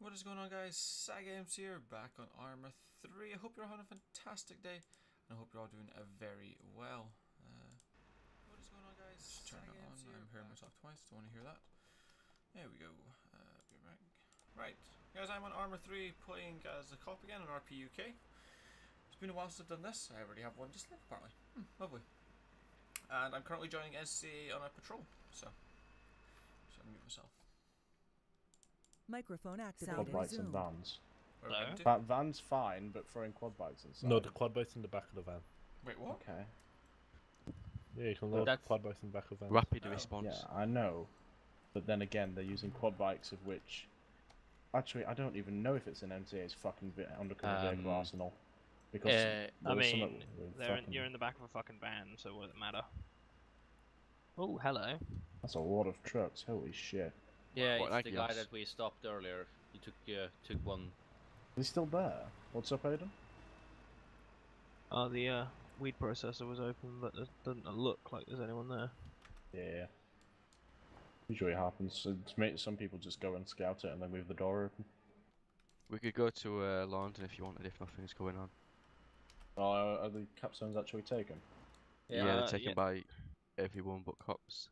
What is going on, guys? Games here, back on ARMA 3. I hope you're having a fantastic day, and I hope you're all doing very well. What is going on, guys? Just turn it on. I'm hearing myself twice. Don't want to hear that. There we go. Be right. Right, guys. I'm on ARMA 3, playing as a cop again on RPUK. It's been a while since I've done this. I already have one just left, apparently. Lovely. And I'm currently joining NCA on a patrol, so just unmute myself. Microphone activated. Quad bikes and vans. Hello? Van's fine, but throwing quad bikes inside. No, the quad bike's in the back of the van. Wait, what? Okay. Yeah, you can load quad bikes in the back of the van. Rapid response. Yeah, I know. But then again, they're using quad bikes, of which... Actually, I don't even know if it's an MTA's fucking undercover vehicle arsenal. Because I mean, you're in the back of a fucking van, so what does it matter? Oh, hello. That's a lot of trucks, holy shit. Yeah, it's the guy that we stopped earlier. He took one. Is he still there? What's up, Aiden? The weed processor was open, but it doesn't look like there's anyone there. Yeah. Usually happens. Some people just go and scout it and then leave the door open. We could go to London if you wanted, if nothing's going on. Oh, are the capstones actually taken? Yeah, they're taken by everyone but cops.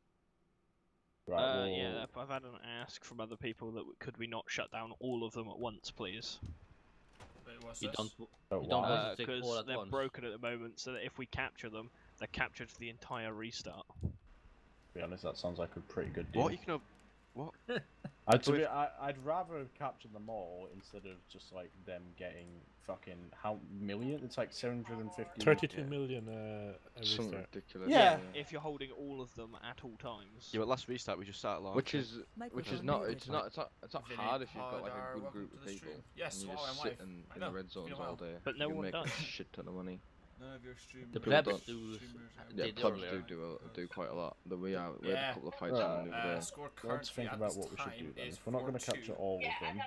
Right, well, yeah, I've had an ask from other people that could we not shut down all of them at once, please? Wait, what's You this? don't because they're broken at the moment, so that if we capture them, they're captured for the entire restart. To be honest, that sounds like a pretty good deal. What? You can what? I'd rather have captured them all instead of just like them getting fucking how million? It's like 750. 32 million. Something ridiculous. Yeah. If you're holding all of them at all times. Yeah, but last restart we just started long. Which is not hard if you've got like a good group of people. Yes, and you just sit in the red zones all day. But no you can one make does. a shit ton of money. None of your streamers. The plebs plebs Yeah, did plebs earlier. do quite a lot. We had a couple of fights on the other day. Let's think about what we should do then. If we're not going to capture all of them,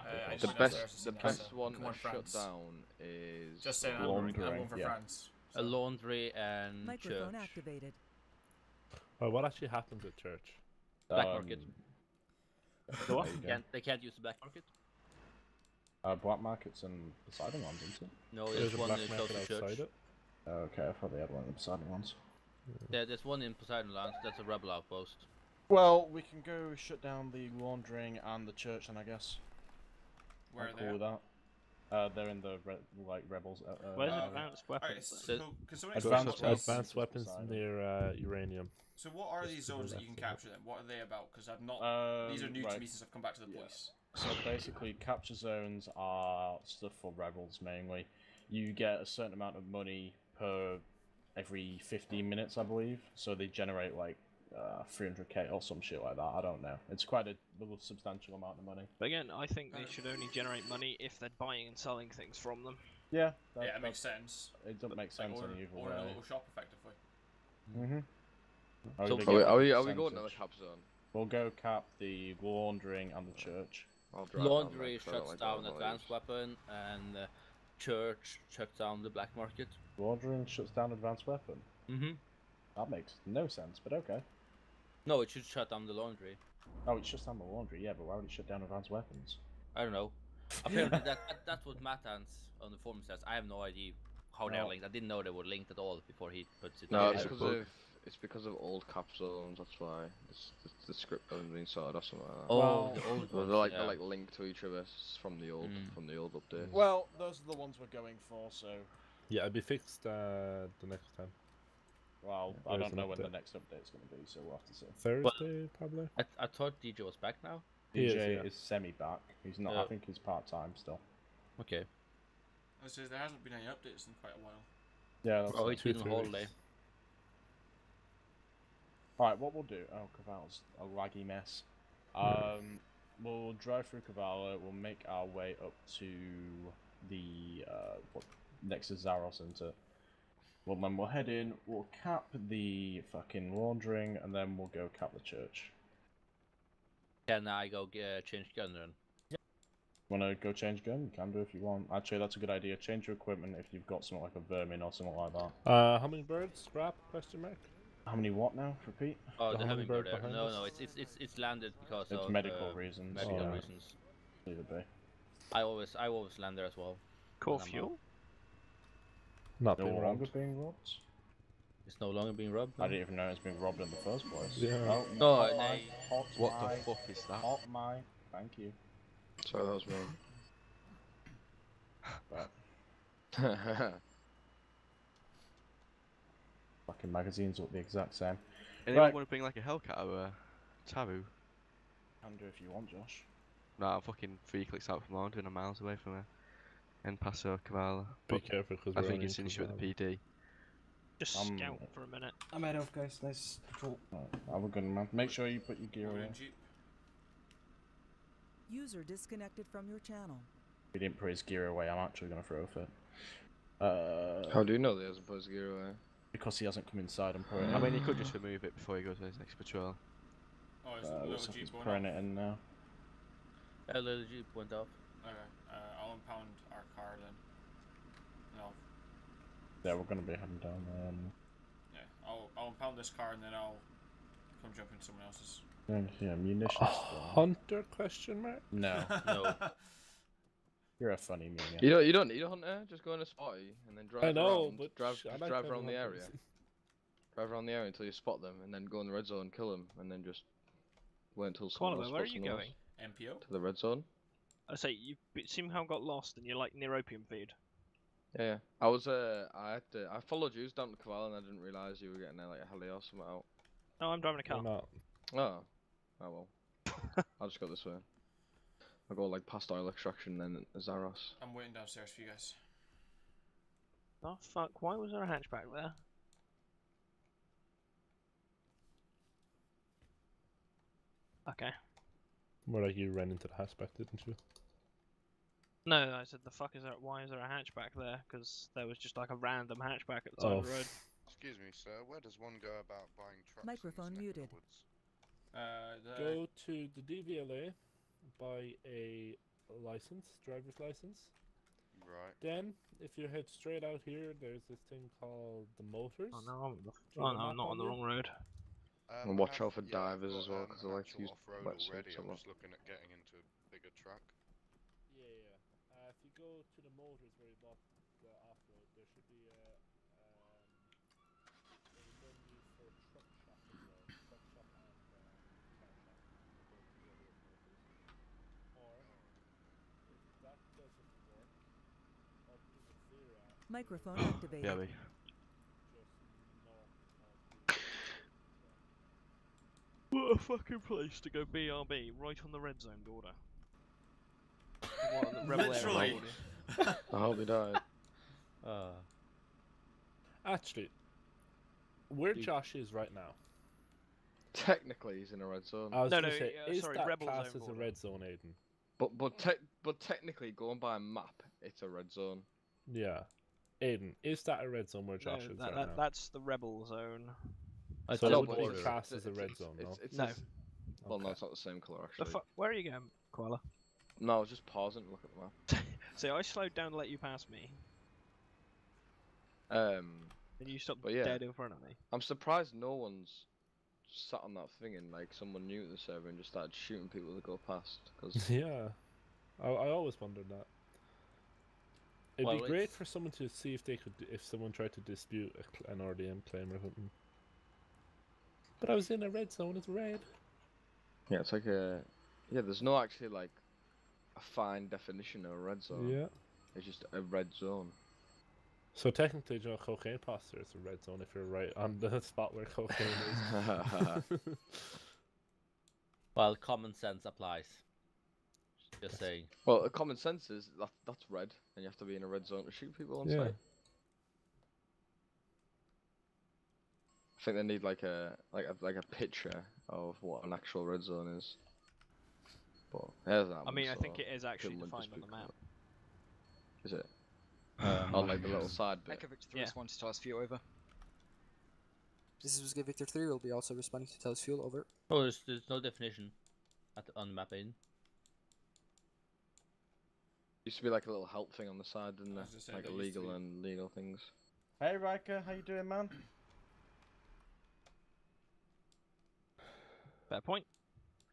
The best one to shut down is just saying, I'm going for France. A laundry and Microphone church. activated. Oh, what actually happens at church? Black market. What? They can't use the black market. Black markets and Poseidon ones, isn't it? No, There's there's a one black in close market to church. outside it. Okay, I thought they had one of the Poseidon ones. There's one in Poseidon Lands. That's a rebel outpost. Well, we can go shut down the laundering and the church, then I guess. Where are cool with that. They're in the rebels. Where's advanced weapons? Advanced weapons near uranium. So what are these zones that you can capture then? What are they about? Because I've not. These are new to me since I've come back to the police. So basically, capture zones are stuff for rebels mainly. You get a certain amount of money per every 15 minutes, I believe. So they generate like 300k or some shit like that. I don't know. It's quite a little substantial amount of money. But again, I think they should only generate money if they're buying and selling things from them. Yeah. Yeah, it makes sense. It doesn't make sense in either or way. a little shop, effectively. Are we going to the cap zone? We'll go cap the laundering and the church. Laundry shuts down advanced weapon, and church shuts down the black market. Laundering shuts down advanced weapon? That makes no sense, but okay. No, it should shut down the laundry. Oh, it shuts down the laundry, yeah, but why would it shut down advanced weapons? I don't know. Apparently that's what Mattans on the forum says. I have no idea how they're linked. I didn't know they were linked at all before he puts it. No, it's because of old cap zones. That's why the script hasn't been sorted or something like that. Oh, the old ones. They're like linked to each other from the old updates. Well, those are the ones we're going for, so. Yeah, it'll be fixed the next time. Well, I don't know when the next update's going to be, so we'll have to see. Thursday, probably. I thought DJ was back now. DJ is semi-back. He's not. I think he's part-time still. Okay. I says there hasn't been any updates in quite a while. Yeah. That's it's been a holiday. Alright, what we'll do... Oh, Caval's a laggy mess. We'll drive through Cavala, we'll make our way up to the... next to Zaros, isn't it? Well, then we'll head in, we'll cap the fucking laundering, and then we'll go cap the church. Can I go change gun then? Yeah. Wanna go change gun? You can do if you want. Actually, that's a good idea. Change your equipment if you've got something like a vermin or something like that. How many birds? Scrap? Question mark? How many what now? Repeat? Oh, the hummingbird there. behind No, us? no, it's landed because it's of medical reasons. Medical reasons. Leave it be. I always land there as well. Core when I'm fuel? out. Not No being longer robbed. being robbed? It's no longer being robbed. I No? didn't even know it was being robbed in the first place. Yeah. Oh, No, hot they- mic, hot What the mic, fuck is that? hot mic. Thank you. Sorry, that was But wrong. fucking magazines look the exact same. Anyone Right. want to bring like a Hellcat or a Taru? Can do if you want, Josh. Nah, I'm fucking 3 clicks out from London, I'm miles away from En Paso, Cavala. Be careful because I think it's an issue with the PD. Just scout for a minute. I'm out of, guys. Nice patrol. Right, have a good one, man. Make sure you put your gear We're away. in Jeep. User disconnected from your channel. If he didn't put his gear away, I'm actually gonna throw a fit. How do you know that he hasn't put his gear away? Because he hasn't come inside and put it in. I mean, he could just remove it before he goes on his next patrol. Oh, it's a little Looks like Jeep he's going putting off. it in now. A little Jeep went off. Okay, I'll impound our car then. No, Yeah, we're gonna be heading down there. yeah, I'll impound this car and then I'll come jump in someone else's. Yeah, munitions. Hunter question mark? No, No. you're a funny minion. You don't need a hunter. Just go in a spotty and then drive I know, around. but drive I like drive having around the hunters. area. Drive around the area until you spot them, and then go in the red zone, kill them, and then just wait until someone else Qualifier, where are spots you someone going? else. MPO? To the red zone. I say you seem how got lost and you're like near opium feed. Yeah. I was I followed you down to Caval and I didn't realise you were getting there like a heli or something out. No, I'm driving a Or car. not. Oh. Oh well. I'll just go this way. I'll go like past oil extraction and then Zaros. I'm waiting downstairs for you guys. Oh fuck, why was there a hatchback there? Okay. More like you ran into the hatchback, didn't you? No, I said the fuck is there? Why is there a hatchback there? Because there was just like a random hatchback at the side of the road. Excuse me, sir. Where does one go about buying trucks? Microphone in this neck of muted. the woods? Go to the DVLA, buy a license, driver's license. Right. Then, if you head straight out here, there's this thing called the Motors. Oh no, Do you oh, have a no, I'm map not on the you? wrong road. And watch out for I've divers got, as well, because I like to actual use off-road wetsuits already. a I'm lot. just looking at getting into a bigger truck. Yeah. If you go to the Motors where you bought the off-road, there should be a menu for truck shop as well. Truck shop and car shop. Go together with Motors. Or, if that doesn't work, up in Zera, Microphone activated. Yeah, we. just north of the... What a fucking place to go BRB, right on the red zone border. What, the rebel area Literally. border. I hope he died. Actually, where Josh is right now, Technically he's in a red zone. I was No, gonna no, say, yeah, is sorry, that rebel class zone as a border. red zone, Aiden? But technically going by a map, it's a red zone. Yeah. Aiden, is that a red zone where Josh No, is right now? that's the rebel zone. So No, it but would be it's- classed it's- as a red it's- zone, no? it's- No. it's- Well, no, Okay. it's not the same colour The actually. where are you going, Koala? No, I was just pausing to look at the map. See, I slowed down to let you pass me, and you stopped But yeah. dead in front of me. I'm surprised no one's sat on that thing and like someone new to the server and just started shooting people that go past. Because Yeah. I always wondered that. It'd Well, be great it's- for someone to see if they could, if someone tried to dispute an RDM claim or something. But I was in a red zone, it's red. yeah, it's like there's no actually like a fine definition of a red zone. Yeah. It's just a red zone. So technically, Joe, cocaine poster is a red zone if you're right on the spot where cocaine is. Well, common sense applies. Just saying. Well, common sense is that's red, and you have to be in a red zone to shoot people on Yeah. sight. I think they need like a picture of what an actual red zone is. But there's that I mean, I one, think so it is actually couldn't defined on dispute the map. that. Is it? On like the little side bit. Echo Victor 3 Yeah. responds to tell us fuel over. This is Victor 3, will be also responding to tell us fuel over. Oh, there's no definition on the map, Aiden. Used to be like a little help thing on the side, didn't I there? was just saying Like there used to illegal be. and legal things. Hey Riker, how you doing, man? Fair point.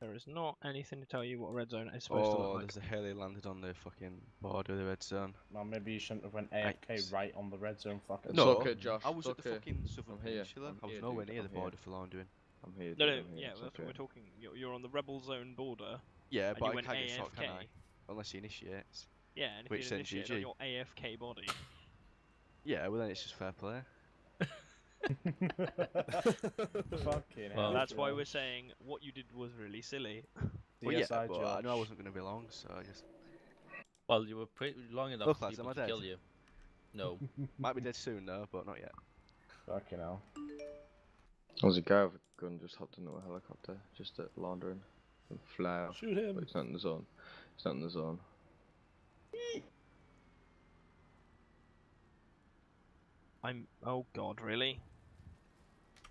There is not anything to tell you what a red zone is supposed to look Oh, like. there's a heli landed on the fucking border of the red zone. Well, maybe you shouldn't have went AFK right on the red zone. Fucker. It's No, okay, Josh. I was it's at the okay. fucking southern I'm here. peninsula. I'm I was here, nowhere dude. near I'm the here. border for laundering. I'm here. No, dude. no, I'm here. yeah, It's that's okay. what we're talking. You're on the rebel zone border. Yeah, and but you I went can't get shot, can I? AFK. Unless he initiates. Yeah, and if Which you then initiate GG. on your AFK body. Yeah, well then it's just fair play. Fucking Well, hell. That's why Josh. we're saying what you did was really silly. Well, yeah, DSI but I knew I Josh. wasn't going to be long, so I just... Well, you were pretty long enough Look, for lads, people am to I kill dead? you. No. Might be dead soon though, but not yet. Fucking hell. There's a guy with a gun just hopped into a helicopter, just at laundering and fly off. Shoot him. But he's not in the zone. He's not in the zone. Oh god, really?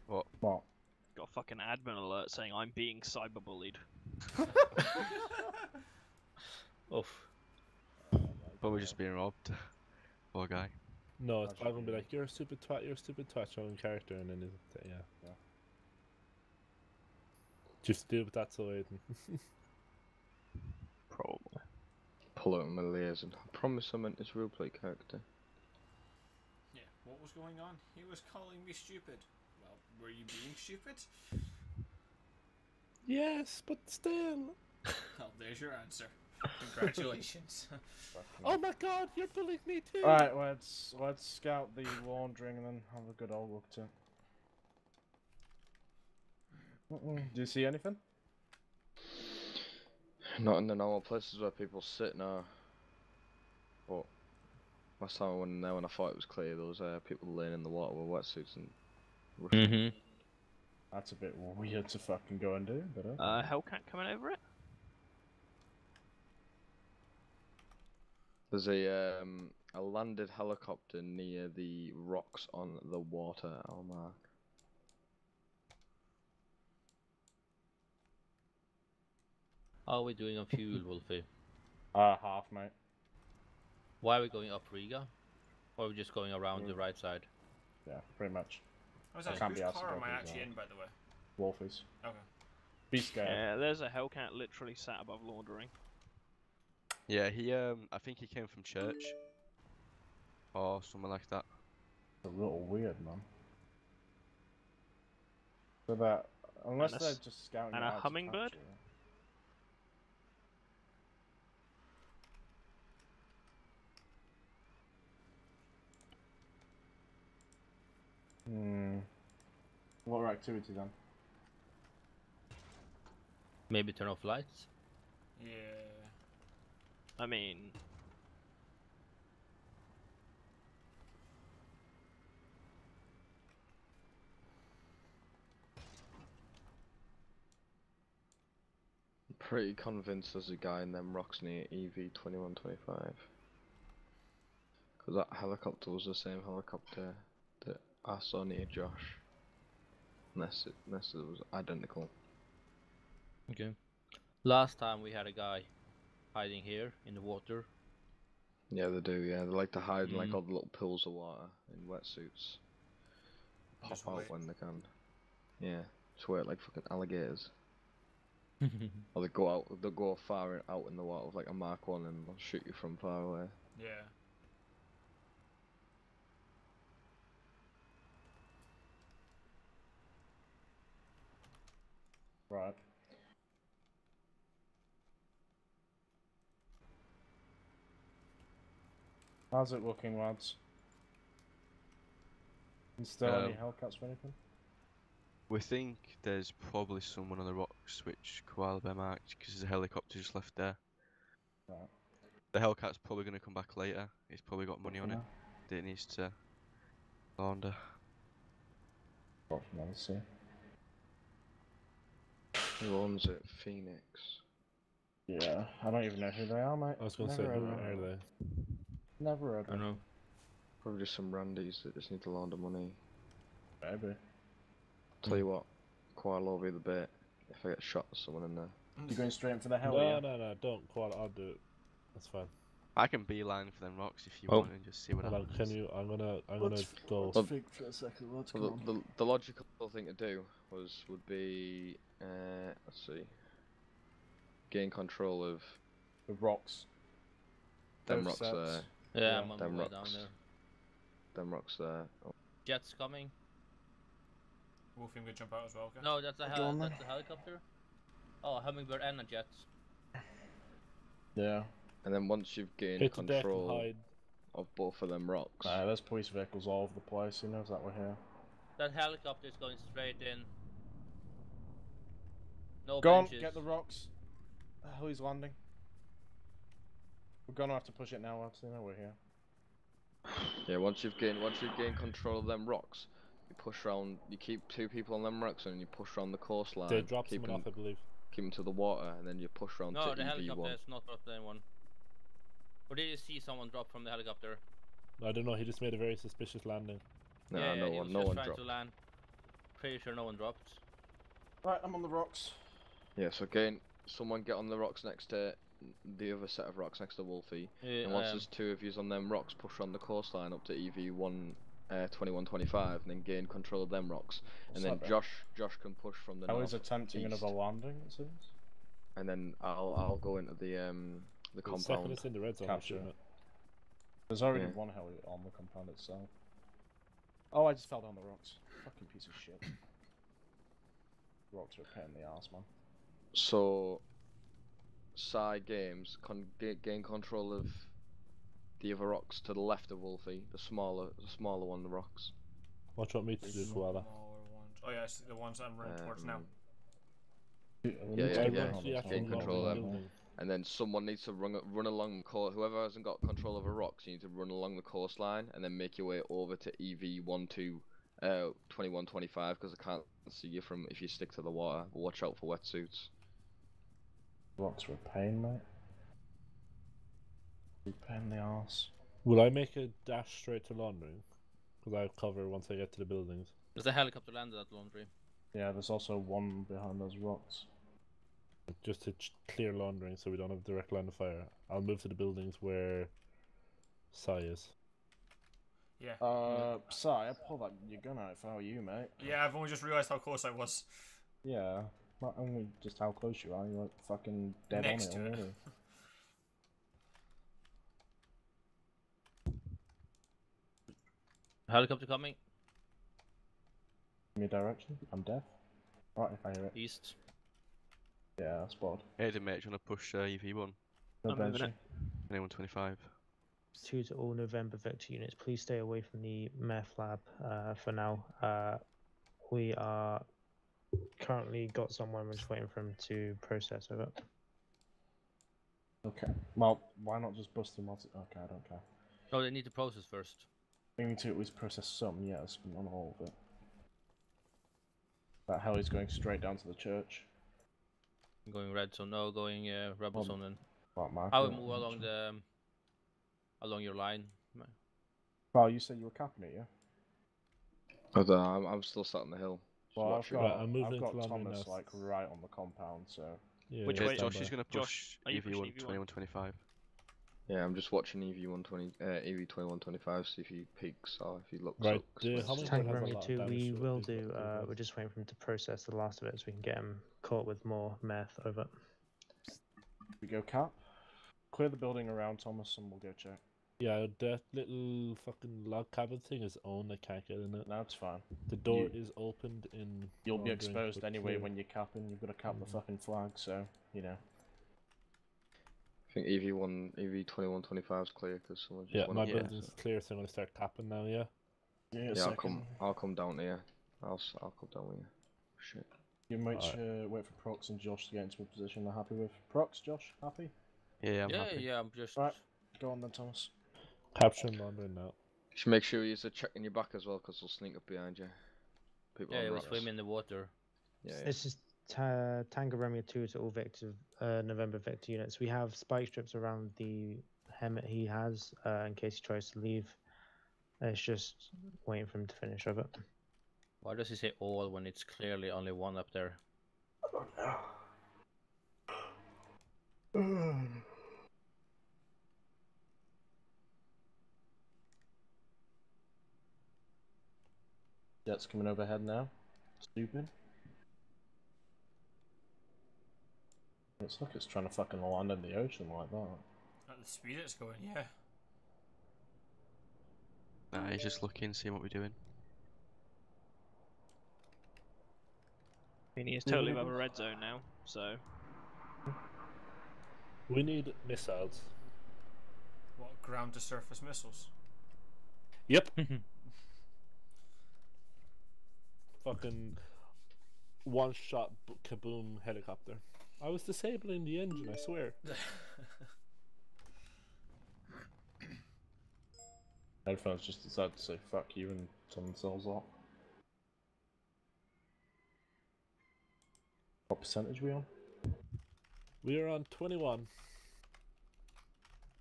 What? What? Got a fucking admin alert saying I'm being cyberbullied. Oof. Probably just being robbed. Poor guy. No, it's That probably should gonna be be- like, you're a stupid twat, you're a stupid twat, showing character, and then it's, yeah. Just deal with that so Aiden. Probably. Pull out my liaison. I promise I meant his real play character. Yeah, what was going on? He was calling me stupid. Well, were you being stupid? Yes, but still. Well, there's your answer. Congratulations. Oh my god, you're bullying me too! Alright, let's scout the laundering and then have a good old look to it. Do you see anything? Not in the normal places where people sit now. But last time I went in there when I thought it was clear, there was people laying in the water with wetsuits and rushing. Mm-hmm. That's a bit weird to fucking go and do, but Hellcat coming over it? There's a landed helicopter near the rocks on the water, I'll mark. How are we doing on fuel, Wolfie? half, mate. Why are we going up Riga? Or are we just going around the right side? Yeah, pretty much. I was I actually, can't be whose asked car am about I these, actually in, by the way? Wolfies. Okay. Be scared. Yeah, there's a Hellcat literally sat above laundering. Yeah, he I think he came from church. Or something like that. It's a little weird, man. So that, unless And a they're s- just scouting and it a out to hummingbird? capture it. What are activities then? Maybe turn off lights? Yeah. I mean, Pretty convinced there's a guy in them rocks near EV2125. Because that helicopter was the same helicopter that I saw near Josh. Unless it was identical. Okay. Last time we had a guy hiding here in the water. Yeah, they do, yeah. They like to hide in like all the little pools of water in wetsuits. Pop Just out wait. when they can. Yeah, swear like fucking alligators. Or they go far out in the water with like a Mark 1 and they'll shoot you from far away. Yeah. Right. How's it looking, lads? Is there any Hellcats or anything? We think there's probably someone on the rocks which Koala Bear marked because there's a helicopter just left there. Right. The Hellcat's probably going to come back later. He's probably got money on it that he needs to launder. Let's see. Who owns it? Phoenix. Yeah, I don't even know who they are, mate. I was gonna Never say, heard who of them. are they? Never heard I of don't them. know. Probably just some randies that just need to launder money. Maybe. Tell you what, Koala will be the bait if I get shot with someone in there. You're going straight in for the hell, No, yeah? no, don't. Quad, I'll do it. That's fine. I can beeline for them rocks if you Oh. want and just see what Hold on, happens. can you? I'm gonna go. Well, think for a second. Let's Well, the logical thing to do would be let's see. gained control of The rocks. them Both rocks there, sets. Yeah, I'm on them my way down rocks. there. them rocks there. Oh. Jets coming. Wolfing could jump out as well, okay? No, that's a Go on then. that's a helicopter. Oh, a hummingbird and a jet. Yeah. And then once you've gained Hit the deck and control hide. of both of them rocks, Nah, there's police vehicles all over the place. He knows that we're here. That helicopter is going straight in. No Go on, benches. get the rocks. The hell he's landing. We're gonna have to push it now. Actually, no, we're here. yeah, once you've gained control of them rocks, you push around. You keep 2 people on them rocks, and you push around the coastline. They dropped keep someone off, I believe. Keep them to the water, and then you push around No, to the helicopter EV1. has not dropped anyone. Or did you see someone drop from the helicopter? I don't know, he just made a very suspicious landing. No, yeah, no he one, was no just one trying dropped. to land. Pretty sure no one dropped. Right, I'm on the rocks. Yeah, so again, someone get on the rocks next to the other set of rocks next to Wolfie. Yeah, And once there's 2 of yous on them rocks, push on the coastline up to EV1 2125, and then gain control of them rocks. And then Josh can push from the I north was attempting east. another landing, it seems. And then I'll go into the The second compound. it's in the red zone, I'm shooting it. There's already Yeah. one heli on the compound itself. Oh, I just fell down the rocks. Fucking piece of shit. Rocks are a pain in the arse, man. So, side games gain control of the other rocks to the left of Wolfie, the smaller one, the rocks. What do you want me to do, Koala? Smaller ones. Oh yeah, the ones I'm running towards now. Yeah. Gain control of them. Building. And then someone needs to run along the coast. Whoever hasn't got control of the rocks, you need to run along the coastline and then make your way over to EV12 2125, because I can't see you from if you stick to the water. But watch out for wetsuits. Rocks are a pain, mate. A pain in the arse. Will I make a dash straight to laundry? Because I have cover once I get to the buildings. There's a helicopter landed at laundry. Yeah, there's also one behind those rocks. Just to clear laundering so we don't have direct line of fire. I'll move to the buildings where Sai is. Yeah. Sorry, I pulled that your gun out if I were you, mate. Yeah, I've only just realised how close I was. Yeah, not only just how close you are, you're like fucking dead Next on it to it. already. Helicopter coming. Give me a direction. I'm deaf. Right, if I hear it. East. Yeah, that's bad. Hey, mate, do you want to push EV1? No I'm moving benching. it. 2125. 2 to all November Vector units, please stay away from the meth lab for now. We are currently got someone, we're just waiting for him to process over. Okay. Well, why not just bust him? Okay, I don't care. No, they need to process first. We need to at least process some, yes, but not all of it. That heli's going straight down to the church. Going red zone, no, going rebel zone then. Right, Mark, I will move along the along your line. Well, you said you were capping it, yeah? I'm still sat on the hill. Just Well, I've watching. got, Right, I'm moving I've got into London Thomas now. like right on the compound, so Yeah, Which yeah, way? Josh stand is by. going to push are you pushing EV1 EV1? 2125. Yeah, I'm just watching EV2125, see if he peeks or if he looks Right, up. 'cause the it's- Hummingbird Tank has a Romeo lot of 2, damage we to it, will he's got do, control. we're just waiting for him to process the last of it so we can get him caught with more meth over. we go cap. Clear the building around Thomas and we'll go check. Yeah, that little fucking log cabin thing is on, I can't get in it. No, it's fine. The door You- is opened in You'll be laundering, exposed but anyway clear. when you're capping. You've got to cap the fucking flag, so, you know. I think EV2125 is clear because someone just Yeah, went my up there, building's so- clear, so I'm gonna start capping now, yeah? Yeah, Yeah, I'll come down here. I'll come down here. Shit. You might Alright. wait for Prox and Josh to get into a position they're happy with. Prox, Josh, happy? Yeah, I'm Yeah, happy. yeah, I'm just. Right. Go on then, Thomas. Capturing laundering now. Just make sure you're checking your back as well, because they'll sneak up behind you. People Yeah, on it will rocks. swim in the water. Yeah, yeah. This is Tango Romeo 2 to all Vector, November Vector units. We have spike strips around the helmet he has in case he tries to leave. It's just waiting for him to finish over. Why does he say all when it's clearly only one up there? Jet's coming overhead now. Stupid. Looks like it's trying to fucking land in the ocean like that. At the speed it's going, yeah. Nah, he's just looking, seeing what we're doing. I mean, he's totally above a red zone now, so. We need missiles. What, ground to surface missiles? Yep. Fucking one shot kaboom helicopter. I was disabling the engine, I swear. Headphones just decided to say fuck you and turn themselves off. What percentage are we on? We are on 21.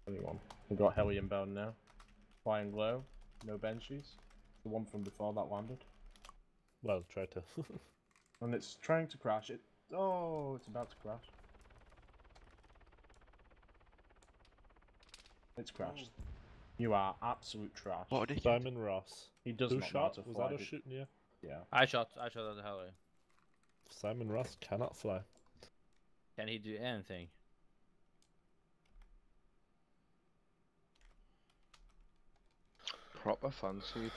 21. We've got heli inbound now. Flying low, no benchies. The one from before that landed. Well, try to. And it's trying to crash it. Oh, it's about to crash. It's crashed. You are absolute trash. What did he Simon Ross. He does Who not know shot? how to Was fly. that us shooting you? Yeah. I shot at the heli. Simon Ross cannot fly. Can he do anything? Proper fancy,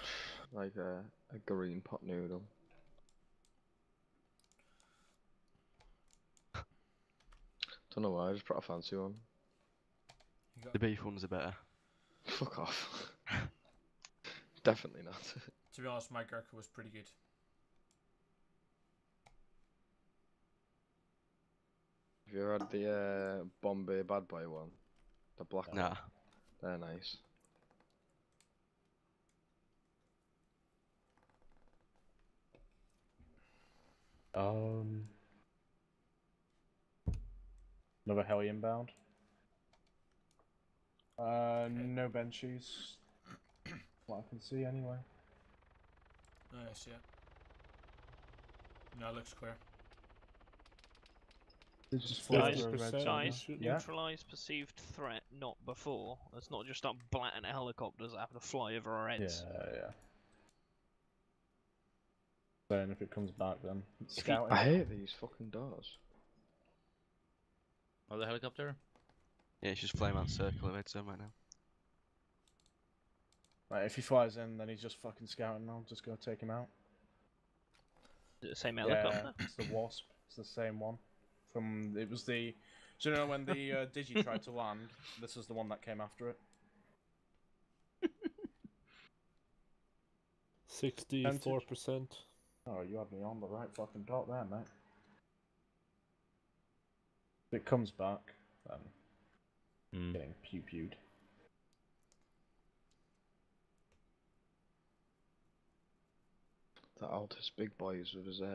like a green pot noodle. Don't know why, I just brought a fancy one. The beef ones are better. Fuck off. Definitely not. To be honest, my Gurkha was pretty good. Have you ever had the Bombay Bad Boy one? The black one? Nah. They're nice. Another heli inbound. No benchies. What I can see anyway. Oh, I see it. No, it looks clear. It's just Guys, flying through a red zone. guys, Yeah. neutralise perceived threat, not before. Let's not just start blatting at helicopters that have to fly over our heads. Yeah. Then if it comes back, then it's If you- scouting. I hate these fucking doors. Oh, the helicopter? Yeah, it's just flying around circle of red zone right now. Right, if he flies in, then he's just fucking scouting. I'll just go take him out. Is it the same Yeah, helicopter? it's the Wasp. It's the same one. It was the. So you know when the Digi tried to land, this is the one that came after it. 64%. Oh, you had me on the right fucking dot there, mate. If it comes back, then getting pew-pewed. The Altus Big Boys with a Z.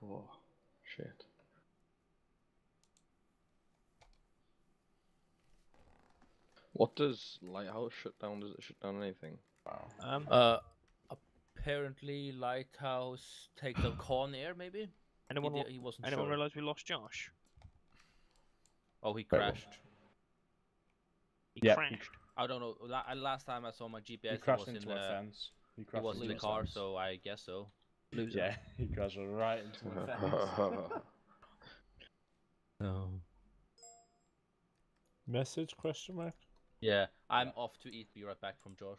Oh, shit. What does Lighthouse shut down? Does it shut down anything? Wow. Apparently Lighthouse takes a Con Air, maybe? Anyone He wasn't anyone sure. realise we lost Josh? Oh, he Wait, crashed. He Yeah, crashed. I don't know. Last time I saw my GPS, He he crashed was into in a the, fence. he was in the into a car, fence. so I guess so. Yeah, he crashed right into a fence. No. Message question mark? Yeah, I'm off to eat. Be right back from Josh.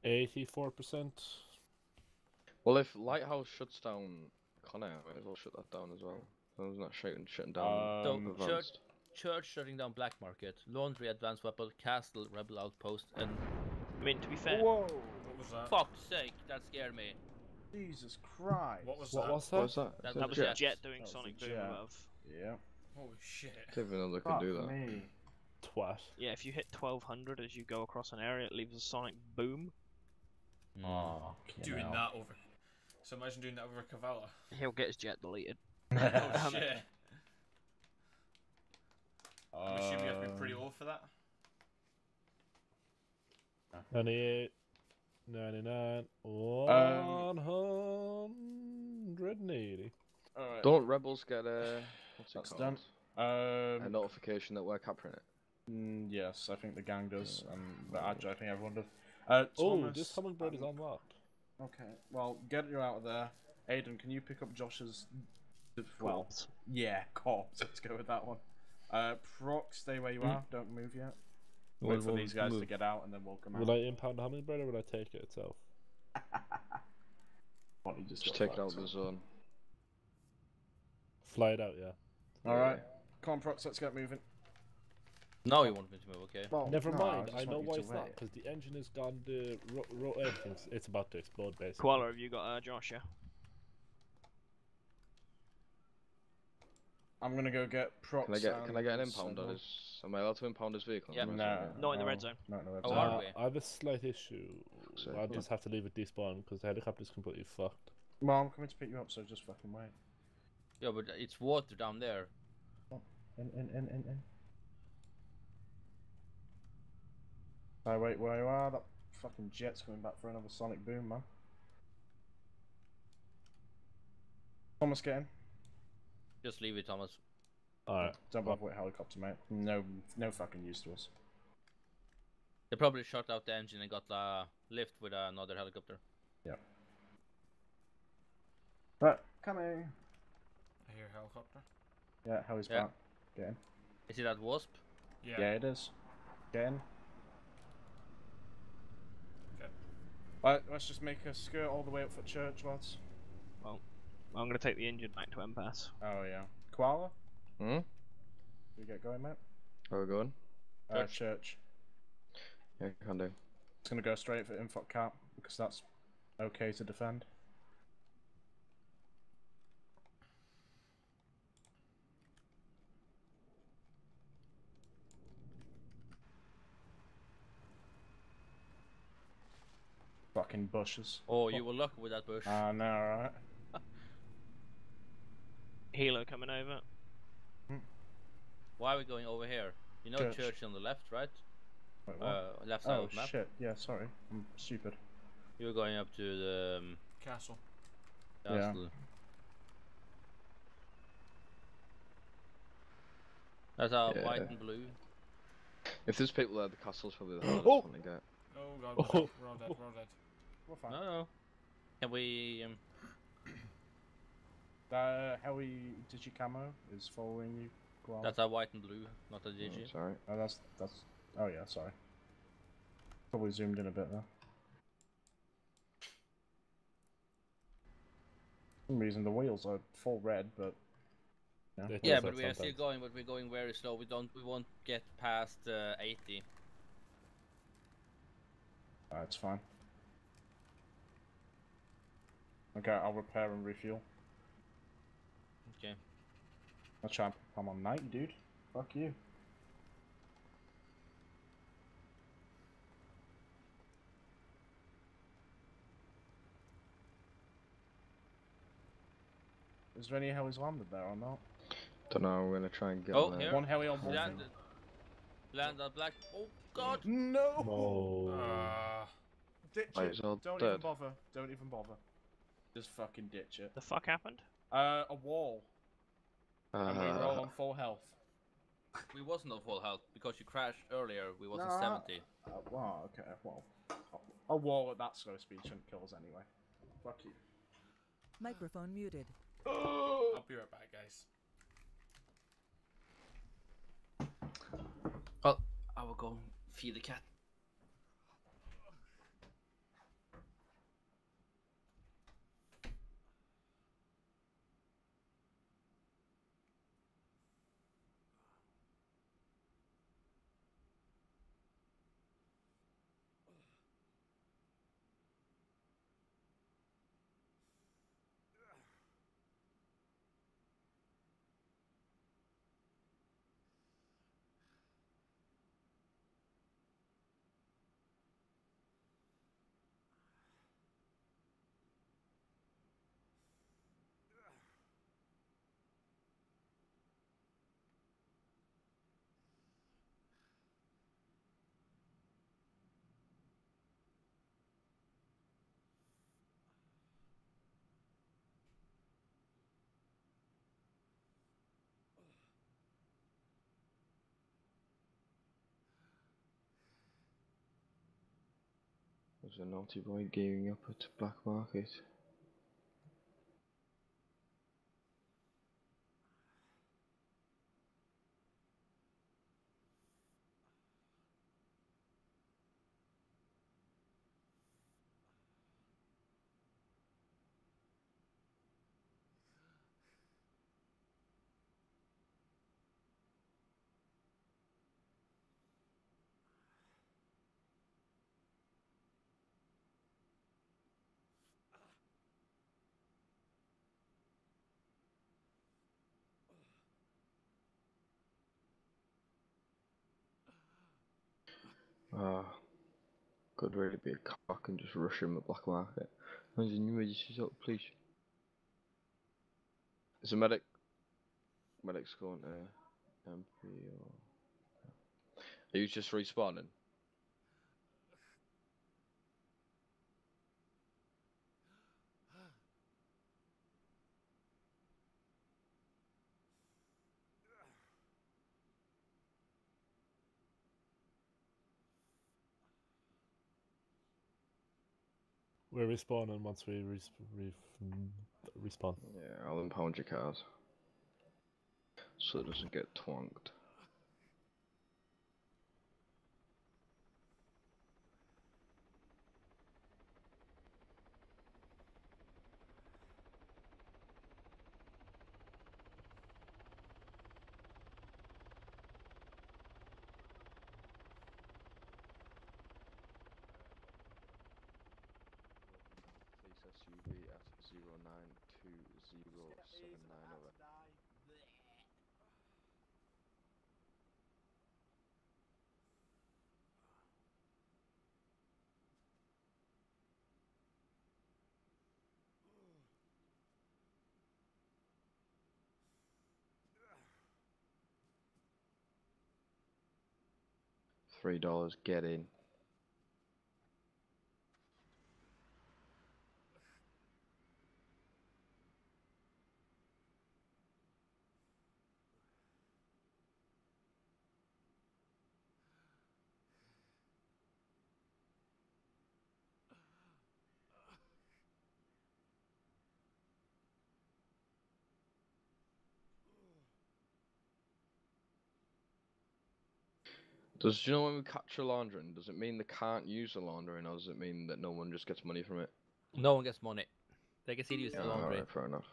84%. Well, if Lighthouse shuts down Con Air, might as well shut that down as well. So it's not shutting down. So Advanced. church shutting down Black Market, Laundry Advanced Weapon, Castle Rebel Outpost, and I mean, to be fair, Whoa! What was that? fuck's sake, that scared me. Jesus Christ! What was What that? was that? What was that? That Is it that a was a jet. jet doing That was a sonic boom jet. above. Yeah. Holy shit. Didn't even know they could do that. Me. Twat. Yeah, if you hit 1200 as you go across an area, it leaves a sonic boom. Oh, Doing that over. So imagine doing that over Cavala. He'll get his jet deleted. Oh shit. I'm assuming you have to be pretty old for that. 98, 99, 180. Alright. Don't rebels get what's it That's called? done. A notification that we're capturing it. Yes, I think the gang does, and I think everyone does. Oh, Thomas, this hummingbird is unlocked. Okay, well, get you out of there. Aiden, can you pick up Josh's Well, Corpse. yeah, corpse. Let's go with that one. Proc, stay where you are. Don't move yet. Well, Wait for we'll these guys to move. get out, and then we'll come Will out. I impound the Hummingbird or will I take it itself? Bonnie just Just got take it out fucked. of the zone. Fly it out, yeah. Alright. Come on, Prox, let's get moving. No, you want me to move, okay. Well, Never no, mind, just I know want you why to it's not, wait. because the engine has gone to everything's it's about to explode basically. Koala, have you got Josh? Yeah. I'm gonna go get Prox. Can I get an and impound? someone. Am I allowed to impound his vehicle? Yep. No. No, Not in the red zone. Not in the red Oh, zone. are we? I have a slight issue. sake. I'll just have to leave it despawn because the helicopter's completely fucked. Well, I'm coming to pick you up, so just fucking wait. Yeah, but it's water down there. In. I wait where you are. That fucking jet's coming back for another sonic boom, man. Thomas, get in. Just leave it, Thomas. Alright. Don't bother with helicopter, mate. No fucking use to us. They probably shut out the engine and got the lift with another helicopter. Yep. Right, coming. I hear helicopter. Yeah, heli's Yeah. back. Get in. Is it that wasp? Yeah. Yeah, it is. Get in. Okay. Right, let's just make a skirt all the way up for church, lads. Well, I'm gonna take the injured back to Empass. Oh yeah. Koala? Hmm? You get going, mate? Where are we going? Church. Yeah, can do. It's gonna go straight for F.A.Q cap because that's okay to defend. Fucking bushes. Oh, you were lucky with that bush. I know, right? Helo coming over. Why are we going over here? You know church on the left, right? Wait, what? Left side Oh of the map. shit, yeah, sorry. I'm stupid. You were going up to the Castle. castle. That's white and blue. If there's people there, the castle's probably the hardest Oh! one to get. Oh god, we're all dead, we're all dead. We're fine. No. Can we Heli Digicamo is following you. Koala. that's a white and blue, not a digi. Sorry. Oh, that's. Oh yeah, sorry. Probably zoomed in a bit there. For some reason the wheels are full red, but yeah. Yeah, but we are still going, but we're going very slow. We won't get past 80. It's fine. Okay, I'll repair and refuel. Okay. I'll try and come on 90, dude. Fuck you. Is there any helis landed there or not? Don't know, we're gonna try and get Oh, on there. here. One heli on one. Landed. Land on black. Oh god. No! Oh. Ditch Oh, it. it's all Don't dead. even bother. Don't even bother. Just fucking ditch it. The fuck happened? A wall. And we were all on full health. We wasn't on full health because you crashed earlier. We was No. on 70. Well, okay, well. A wall at that slow speed shouldn't kill us anyway. Fuck you. Microphone muted. I'll be right back, guys. Well, I will go feed the cat. There's a naughty boy gearing up at Black Market. could really be a cock and just rush him at black market. Emergency help, please. Is a medic? Medic's going to MP or... Are you just respawning? We're respawning once we respawn. Yeah, I'll impound your cars. So it doesn't get twonked. Police SUV at 092079 over. $3, get in. Do you know when we capture laundering, does it mean they can't use the laundering, or does it mean that no one just gets money from it? No one gets money. They can still use the laundry. Alright, fair enough.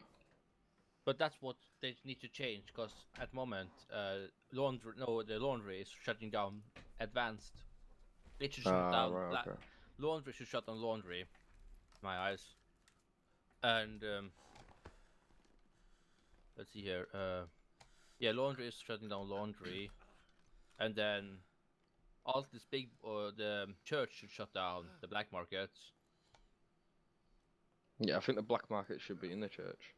But that's what they need to change, because at the moment, the laundry is shutting down advanced. It should shut down. Right, okay. Laundry should shut down laundry, in my eyes. And let's see here. Yeah, laundry is shutting down laundry, and then all this big the church should shut down the black markets. Yeah, I think the black market should be in the church.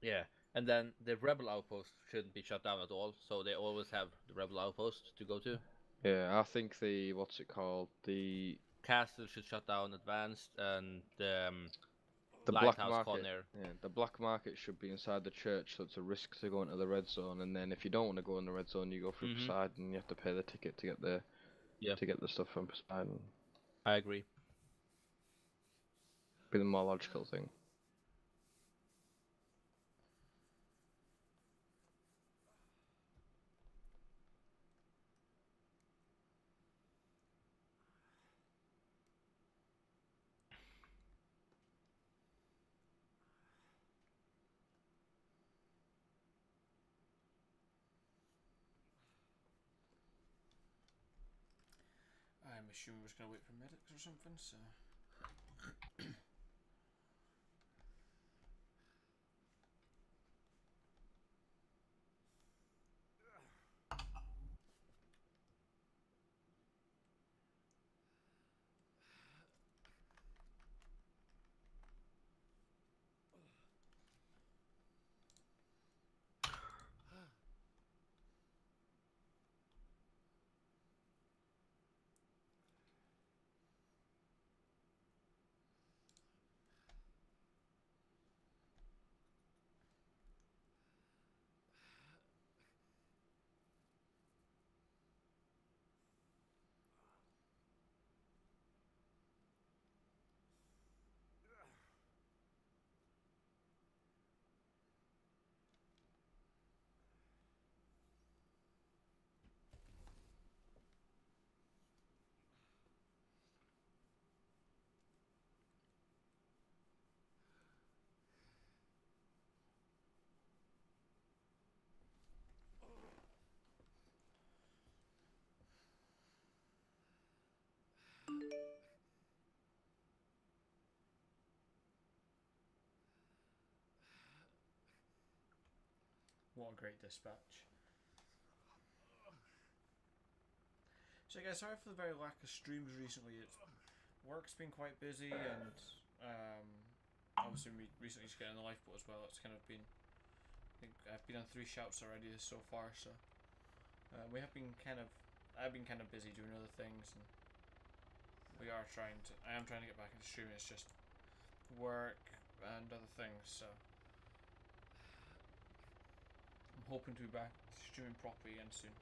Yeah, and then the rebel outpost shouldn't be shut down at all, so they always have the rebel outpost to go to. Yeah, I think the, what's it called, the castle should shut down advanced, and the black lighthouse market. corner. Yeah, the black market should be inside the church, so it's a risk to go into the red zone. And then if you don't want to go in the red zone, you go through Poseidon, and you have to pay the ticket to get the to get the stuff from Poseidon. I agree. Be the more logical thing. I'm assuming we're just gonna wait for medics or something, so. What a great dispatch. So guys, sorry for the very lack of streams recently. Work's been quite busy, and obviously we recently just got in the lifeboat as well. It's kind of been, I think I've been on 3 shouts already so far, so I've been kind of busy doing other things, and I am trying to get back into streaming. It's just work and other things, so I'm hoping to be back streaming properly again soon.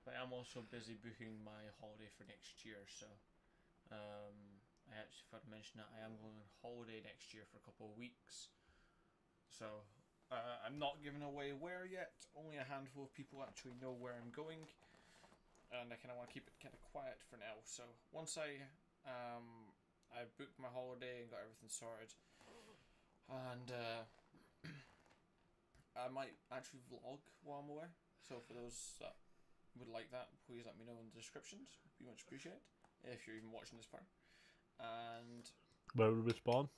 But I'm also busy booking my holiday for next year, so I actually forgot to mention that I am going on holiday next year for a couple of weeks. So I'm not giving away where yet. Only a handful of people actually know where I'm going, and I kind of want to keep it kind of quiet for now. So once I booked my holiday and got everything sorted, and I might actually vlog while I'm away. So for those that would like that, please let me know in the descriptions. Would be much appreciated if you're even watching this far. And where would we spawn?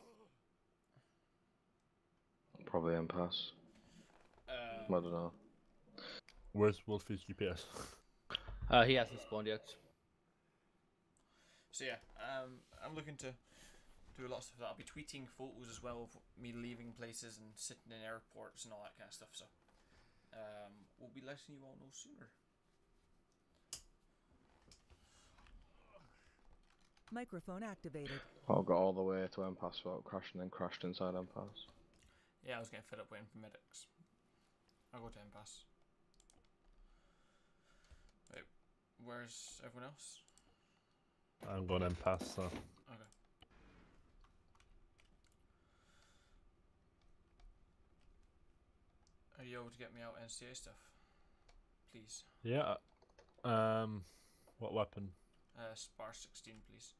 Probably impasse. I don't know. Where's Wolfie's GPS? He hasn't spawned yet. so yeah, I'm looking to do a lot of stuff. I'll be tweeting photos as well of me leaving places and sitting in airports and all that kind of stuff. So we'll be letting you all know sooner. Microphone activated. I'll go all the way to impasse without crashing, then crashed inside impasse. Yeah, I was getting fed up waiting for medics. I'll go to impasse. Wait, where's everyone else? I'm going impasse, so. Okay. Are you able to get me out NCA stuff? Please. Yeah. What weapon? Spar 16, please.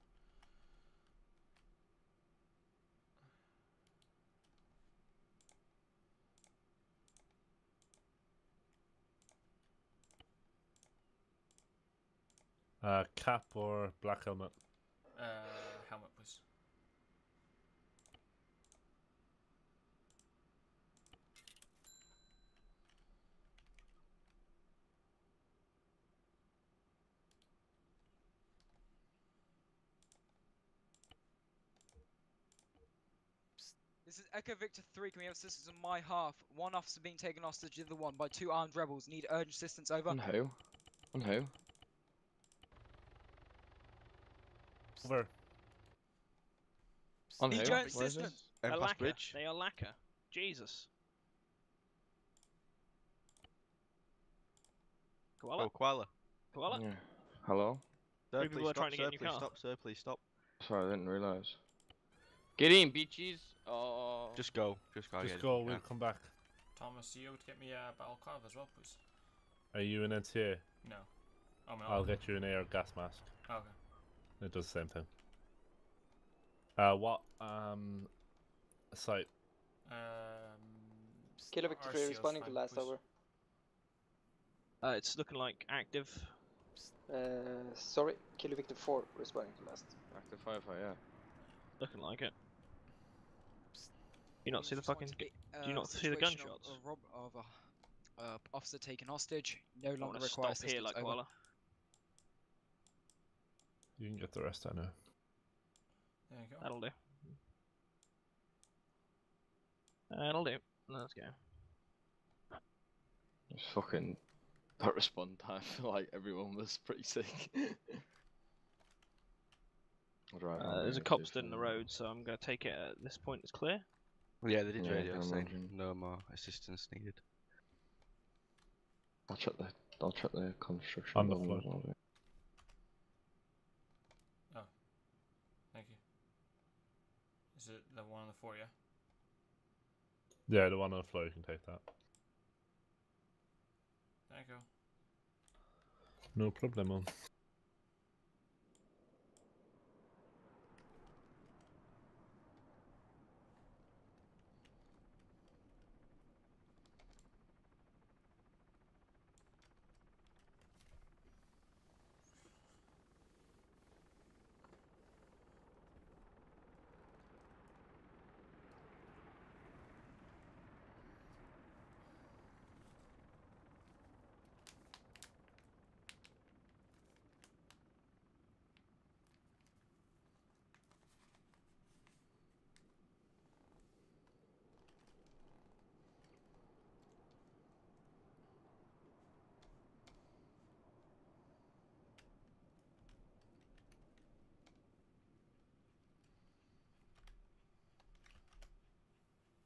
Cap or black helmet? Helmet, please. This is Echo Victor 3. Can we have assistance on my half? One officer being taken hostage, the other one by 2 armed rebels. Need urgent assistance, over. On who? On who? Over. On Need who? urgent Where is assistance. this? A Impasse lacquer. Bridge? They are lacquer. Jesus. Koala? Oh, Koala. Koala? Yeah. Hello? Sir, 3 people please are stop, trying to get sir, in your please car. stop, sir, please stop. Sorry, I didn't realise. Get in, bitches. Oh. Just go, just go. Just go, we'll come back. Thomas, are you able to get me a battle carve as well, please? Are you an NTA? No. Oh, no. I'll get you an air gas mask. Okay. It does the same thing. What site? Kilo Victor 3 RCO's responding to fine, last please. over. It's looking like active. Sorry, Kilo Victor 4 responding to last. Active firefight, yeah. Looking like it. You not see the Just want fucking? to be, Do you not see the situation gunshots? Of officer taken hostage. No I longer want to require stop here, assistance, like over. Koala. You can get the rest, I know. There you go. That'll do. That'll do. Let's go. Just fucking that respond time. I feel like everyone was pretty sick. I'll drive around There's a there, cop see if stood in the anyone- road, so I'm gonna take it at this point it's clear. Yeah, they did Yeah, radio I saying imagine. no more assistance needed. I'll check the construction On the building as floor. well, dude. Oh. Thank you. Is it the one on the floor, yeah? Yeah, the one on the floor, you can take that. Thank you. No problemo.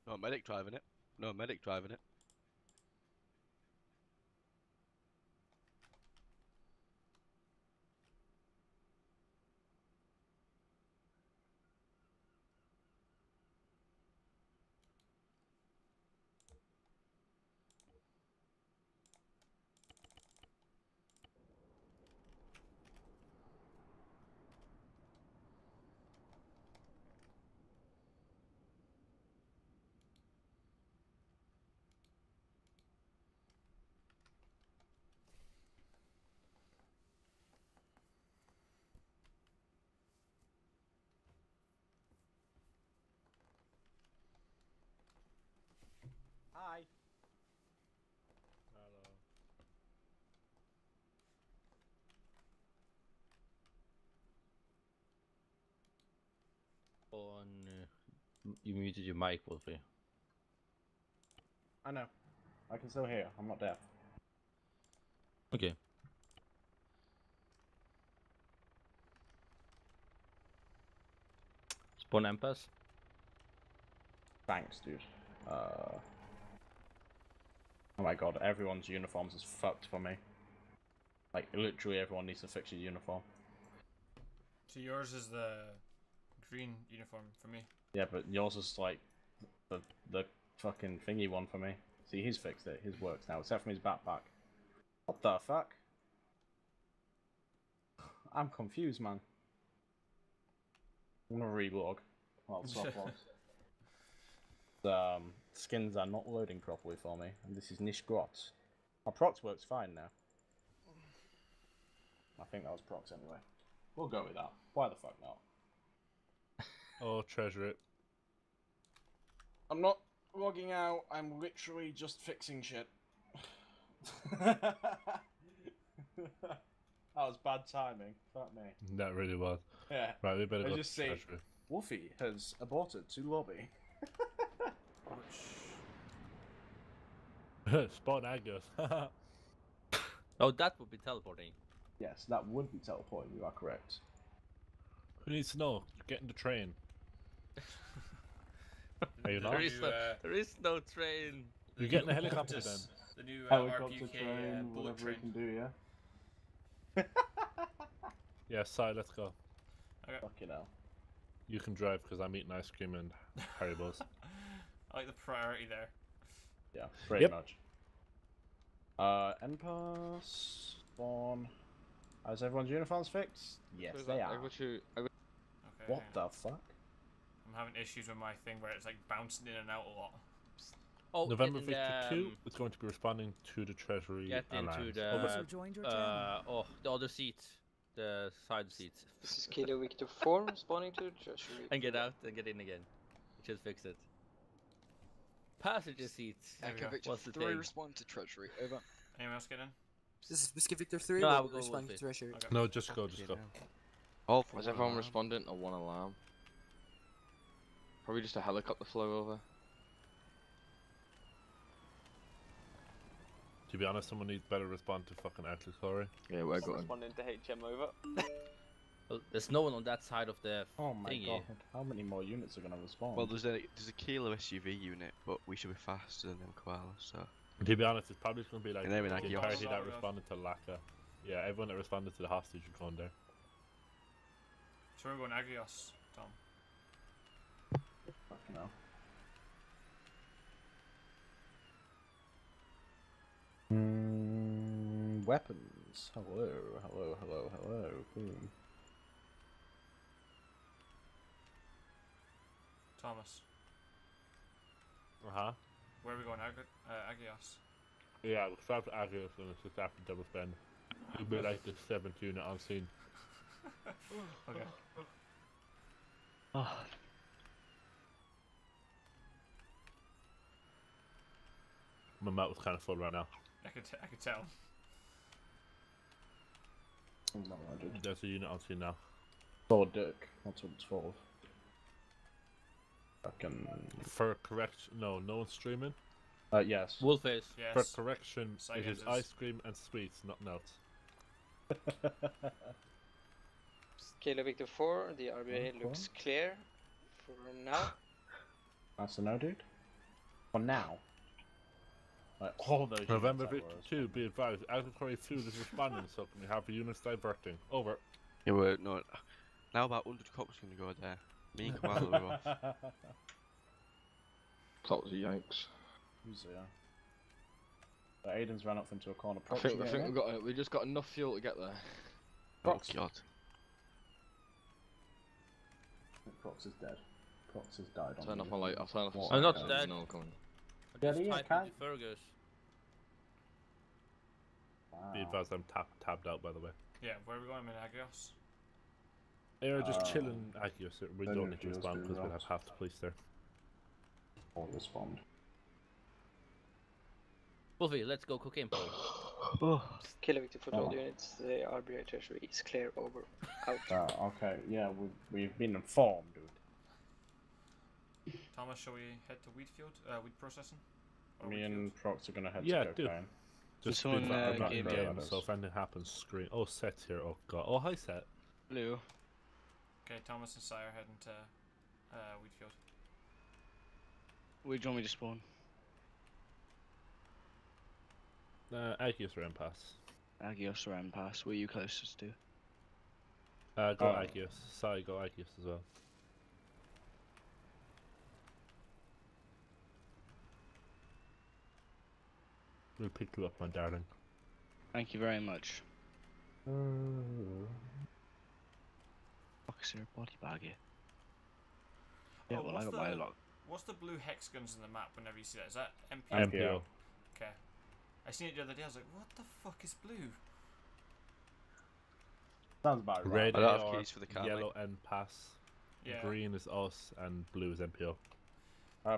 No, medic driving it. No, medic driving it. Hi. Hello. On, you muted your mic, Wolfie. I know. I can still hear. I'm not deaf. Okay. Spawn Empress. Thanks, dude. Oh my god, everyone's uniforms is fucked for me. Like, literally everyone needs to fix your uniform. So yours is the green uniform for me. Yeah, but yours is like the fucking thingy one for me. See, he's fixed it. His works now, except from his backpack. What the fuck? I'm confused, man. I'm gonna relog. Well, swap logs. Skins are not loading properly for me, and this is niche grots. My procs works fine now. I think that was procs anyway. We'll go with that. Why the fuck not? Oh, treasure it. I'm not logging out. I'm literally just fixing shit. That was bad timing. Fuck me. That really was. Yeah. Right, we better I go just to say treasure. Wolfie has aborted to lobby. Spawn Agus. Oh, that would be teleporting. Yes, that would be teleporting. You are correct. Who needs to know? You're getting the train. Are you not? There is no train. You're getting a helicopter then. The new Helicopter RPUK train, bullet whatever we train. can do, yeah. Yeah, Si, let's go. Okay. Fucking hell. You can drive because I'm eating ice cream and Haribos. I like the priority there. Yeah, pretty much. Endpass, spawn. Is everyone's uniforms fixed? Yes, they are. Okay. What the fuck? I'm having issues with my thing where it's like bouncing in and out a lot. Oh, November get in 52 is going to be responding to the Treasury Get into alarms. the the other seat, the side seat. This is Kilo Victor 4 responding to the Treasury. And get out and get in again. Just fix it. Passenger seats. Echo Victor What's the 3 thing? respond to Treasury. Over. Anyone else get in? This is Whiskey Victor 3. No, I will will go respond with to it. Treasury. Okay. No, just go, just go. Oh, was everyone responding to one alarm? Probably just a helicopter flew over. To be honest, someone needs better respond to fucking artillery. Yeah, we're going. Responding to HM over. Well, there's no one on that side of the Oh my thingy. god, how many more units are gonna respond? Well, there's a kilo SUV unit, but we should be faster than them koalas, so. To be honest, it's probably going to be like And they're in the Aggios. entirety that responded to Laka. Yeah, everyone that responded to the hostage is going there. So we're going Agios, Tom. Fucking hell. Weapons. Hello, hello, hello, hello. Boom. Thomas. Uh-huh. Where are we going? Agios. Yeah, we'll start with Agios and it's just after double spend. It'll be like the 7th unit on scene. Okay. My mouth is kind of full right now. I could tell. No, I did. There's a unit on scene now. Sword Dirk. That's what it's for. Fucking. For correction, no one's streaming. Yes. Wolfface. Yes. For correction, it is Sciences. ice cream and sweets, nothing else. Kilo Victor 4, the RBA looks clear for now. That's a no, dude. For now. Like, all those November units that were 52, be advised, auditory fuel is responding, so can we have the units diverting? Over. Yeah, wait, no. Now about 100 cops gonna go there. Me and Koala were off. That was a yikes. Who's there? Aiden's ran off into a corner. I think we just got enough fuel to get there. Oh god. Prox is dead. Prox has died on Turn off my light. I'll turn off the I'm not siren, dead. no coming. Yeah, yeah, Type can. into Fergus. Be advised, I'm tabbed out, by the way. Yeah, where are we going, Agios? They're just chilling, Agios. We then don't your need to fuel's respond too because we'll rough. have half the police there. Or respond. Wolfie, let's go cocaine party. Kilo Victor Patrol units, the RPUK territory is clear, over. Out. Okay, yeah, we've been informed, dude. Thomas, shall we head to Wheatfield? Wheat processing? Or Me Wheatfield? and Prox are gonna head Yeah, to do. cocaine. Just someone, be advised, I'm not in gave me game, so if anything happens, scream. Oh, Seth's here. Oh god. Oh, hi, Seth. Hello. Okay, Thomas and Sire heading to Wheatfield. Where do you want me to spawn? Agios or Impasse. Agios or Impasse, where are you closest to? Go Agios. Sorry, go Agios as well. We'll pick you up, my darling. Thank you very much. Fuck, is there a body bag here? Yeah, Oh, well, I got my lock. What's the blue hexagons in the map whenever you see that? Is that MPO? MPO. Okay. I seen it the other day, I was like, what the fuck is blue? Sounds about right. Red I don't have AR, keys for the car, yellow Impasse, Yeah. green is us, and blue is MPO.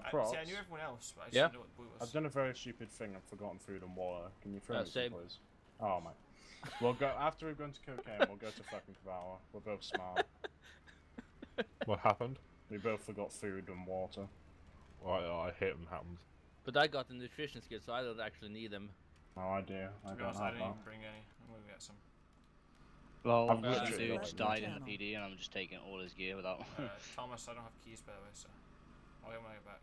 Prox, See, I knew everyone else, but I just Yeah? didn't know what blue was. I've done a very stupid thing. I've forgotten food and water. Can you throw me some, same. please? Oh my. We'll go after we've gone to cocaine. We'll go to fucking Kavala. We're both smart. What happened? We both forgot food and water. Oh, I hate when it happens. But I got the nutrition skills, so I don't actually need them. No idea. I To be don't honest, I have didn't that. even bring any. I'm gonna get some. Well, I've some literally dude's got died in the channel. PD and I'm just taking all his gear without... Thomas, I don't have keys by the way, so I'll get when I get back.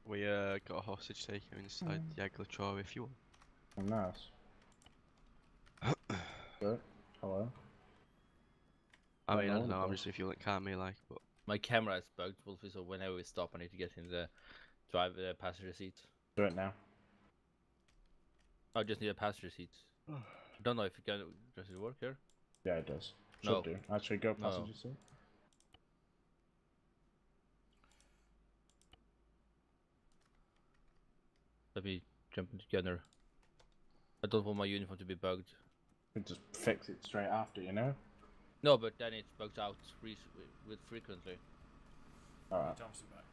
We got a hostage taker inside the Aglator if you want. Oh, nice. Good. Hello. I mean, I don't know, know, I'm but- just if you like, can't me like, but My camera is bugged, Wolfie, so whenever we stop, I need to get in the passenger seat. Do it now. I just need a passenger seat. I don't know if it can. Does it work here? Yeah, it does. Should No. do. Actually, go No. passenger seat. Let me jump together. I don't want my uniform to be bugged. We just fix it straight after, you know? No, but then it bugs out with frequently. Alright. Thomas is back.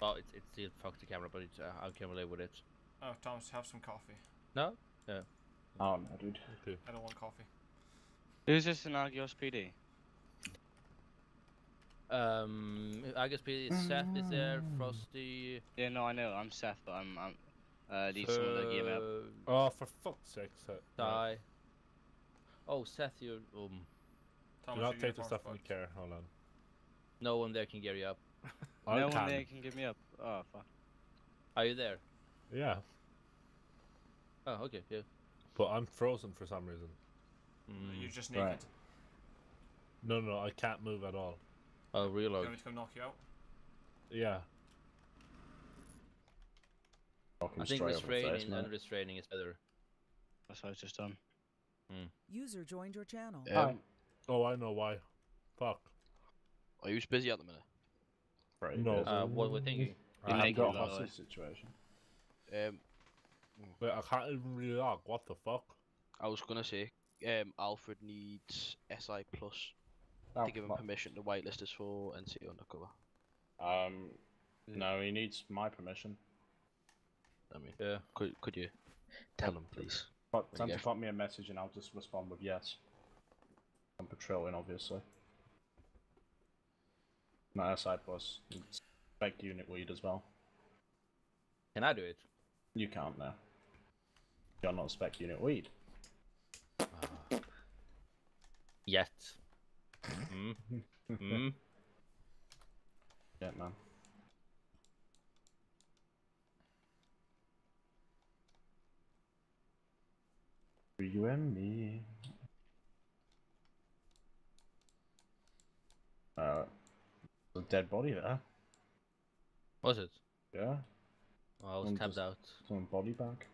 Well, it's still fucked the camera, but it's, I can relate with it. Oh, Thomas, have some coffee. No? Yeah. Oh no, dude. Okay. I don't want coffee. Who's this in Agios PD? I guess Seth is there, Frosty. Yeah, no, I know, I'm Seth, but I'm need someone to gear me up. Oh, for fuck's sake, Seth. Die. Oh, Seth, you're Do Thomas, not your take the uniform's stuff in fucked. the car. Hold on. no one there can gear you up. I No can. one there can give me up. Oh, fuck. Are you there? Yeah, Oh, okay, yeah. but I'm frozen for some reason. You're just naked. Right. No, I can't move at all. I'll You reload. want me to come knock you out? Yeah. Fucking I think straight up the face, restraining mate. and restraining is better. That's what I just done. User joined your channel. Oh, I know why. Fuck. are you busy at the minute? Pretty No. busy. What we're thinking. I haven't make got a it lower. hostage situation. Wait, I can't even relog. What the fuck? I was gonna say, Alfred needs SI plus Oh, to give him fuck. permission to whitelist us for NCA undercover. No, he needs my permission. I mean, Yeah. could you tell him, please? But There time you to go. pop me a message and I'll just respond with yes. I'm patrolling, obviously. My SI plus. It's fake unit weed as well. Can I do it? You can't now. You're not spec unit weed. Yet. Hmm. Hmm. Yeah, man. you and me. A dead body there. Was it? Yeah. Oh, I was tapped out. Some body bag.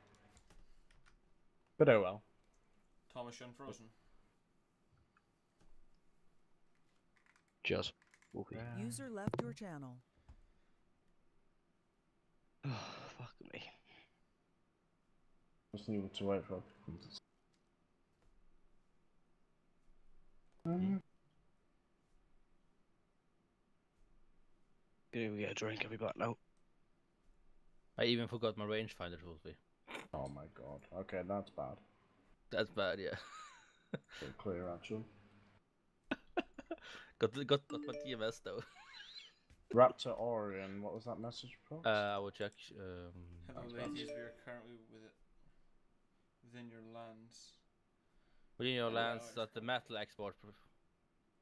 But oh well. Thomas, you're unfrozen. Cheers. User left your channel. Fuck me. Just need to wait for it. Here we get a drink, I'll be back now. I even forgot my rangefinder trophy. Oh my god. Okay, that's bad. That's bad, yeah. Pretty clear actually. got my TMS though. Raptor Orion, what was that message from? I will check. Hello ladies, we are currently within your lands. Within your lands, that the metal export.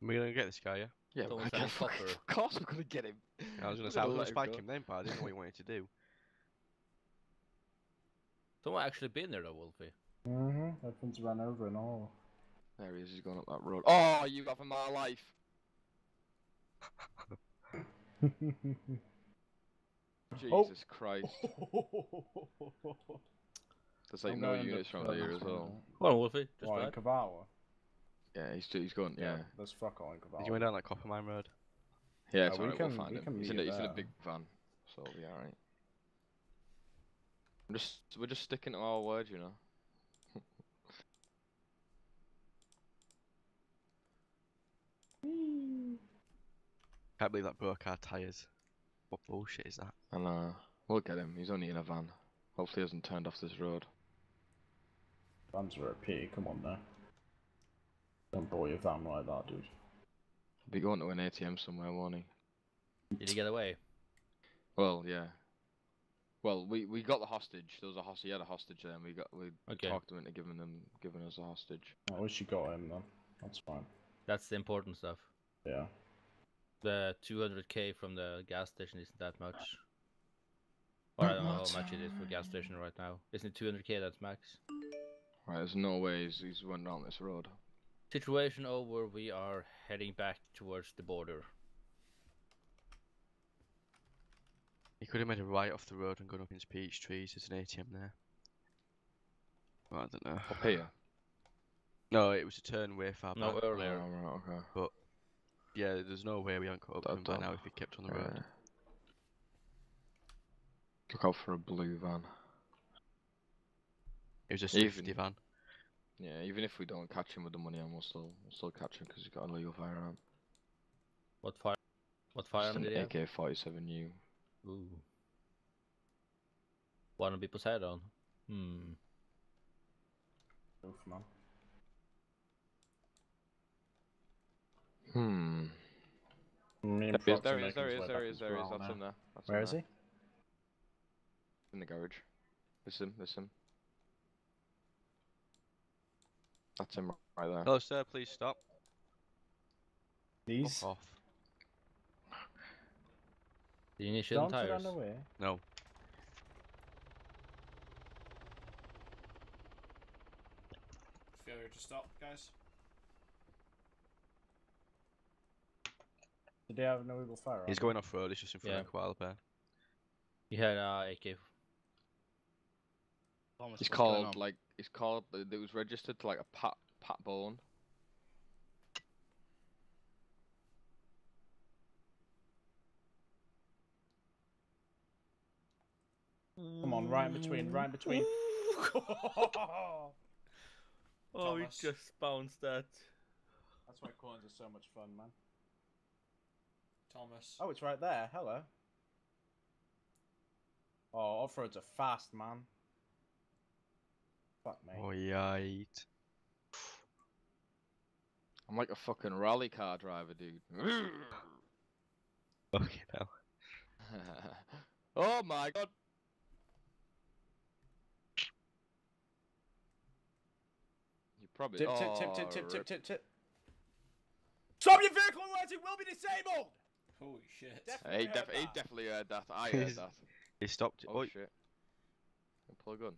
We're gonna get this guy, yeah? Yeah, Don't we're sell gonna copper. of course we're gonna get him. I was gonna say I was gonna spike him then, but I didn't know what he wanted to do. Someone actually been there though, Wolfie. Everyone's run over and all. There he is, he's going up that road. Oh, you got for my life! Jesus Christ. There's like no units around here as well. Come on, Wolfie. Just What, in Cavallo? Yeah, he's going, yeah. There's fuck all in Cavallo. Did you went down that copper mine road? Yeah, it's we alright, we'll find him. He's in a big van, so we'll be alright. We're just sticking to our word, you know. Can't believe that broke our tyres. What bullshit is that? And we'll get him. He's only in a van. Hopefully he hasn't turned off this road. Vans are a pity, come on now. Don't blow your van like that, dude. He'll be going to an ATM somewhere, won't he? Did he get away? Well, yeah. Well, we got the hostage. There was a hostage. He had a hostage there, and we talked him into giving us a hostage. At least you got him then. That's fine. That's the important stuff. Yeah. The 200k from the gas station isn't that much. Or I don't know how much it is for gas station right now. Isn't it 200k? That's max. Right, there's no way he's went down this road. Situation over. We are heading back towards the border. He could have made a right off the road and gone up into peach trees. There's an ATM there. Well, I don't know. Up here? No, it was a turn way far back. No, earlier. Oh, right, okay. But yeah, there's no way we haven't caught up with him by now if he kept on the road. Look out for a blue van. It was a safety van. Yeah, even if we don't catch him with the money, we'll still catch him because he's got a legal firearm. What firearm did he have? AK-47U. Ooh. Wanna be Poseidon? Oof, man. There he is, that's him there. Where is he? In the garage. This him. That's him right there. Hello sir, please stop. These? Fuck off. Did you need shit on tires? No. Failure to stop, guys. Did they have an illegal firearm? He's going off road, he's just in front of a koala bear. He had AK. It's called it was registered to like a Pat Bone. Come on, right in between. Oh, he just bounced that. That's why coins are so much fun, man. Thomas. Oh, it's right there. Hello. Oh, off-roads are fast, man. Fuck me. Oh, yite. I'm like a fucking rally car driver, dude. Okay, now. Oh my god. You probably Tip. Stop your vehicle, otherwise it will be disabled! Holy shit. He definitely heard that. I heard that. He stopped. Oh shit. Pull a gun.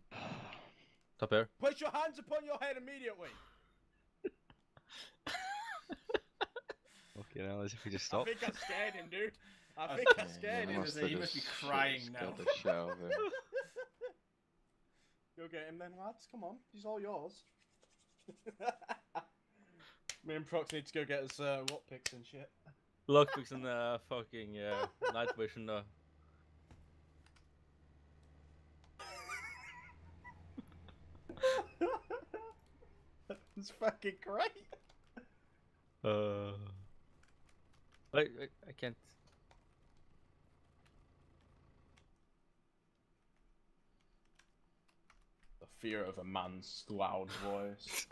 Top here. Place your hands upon your head immediately. Okay, now as if we just I stop. think I scared him, dude. I think I scared him. He must be crying now. The shit out of him. Go get him then, lads. Come on, he's all yours. Me and Prox need to go get us lockpicks and shit. Lockpicks and fucking night vision. It's fucking great. I can't. The fear of a man's loud voice.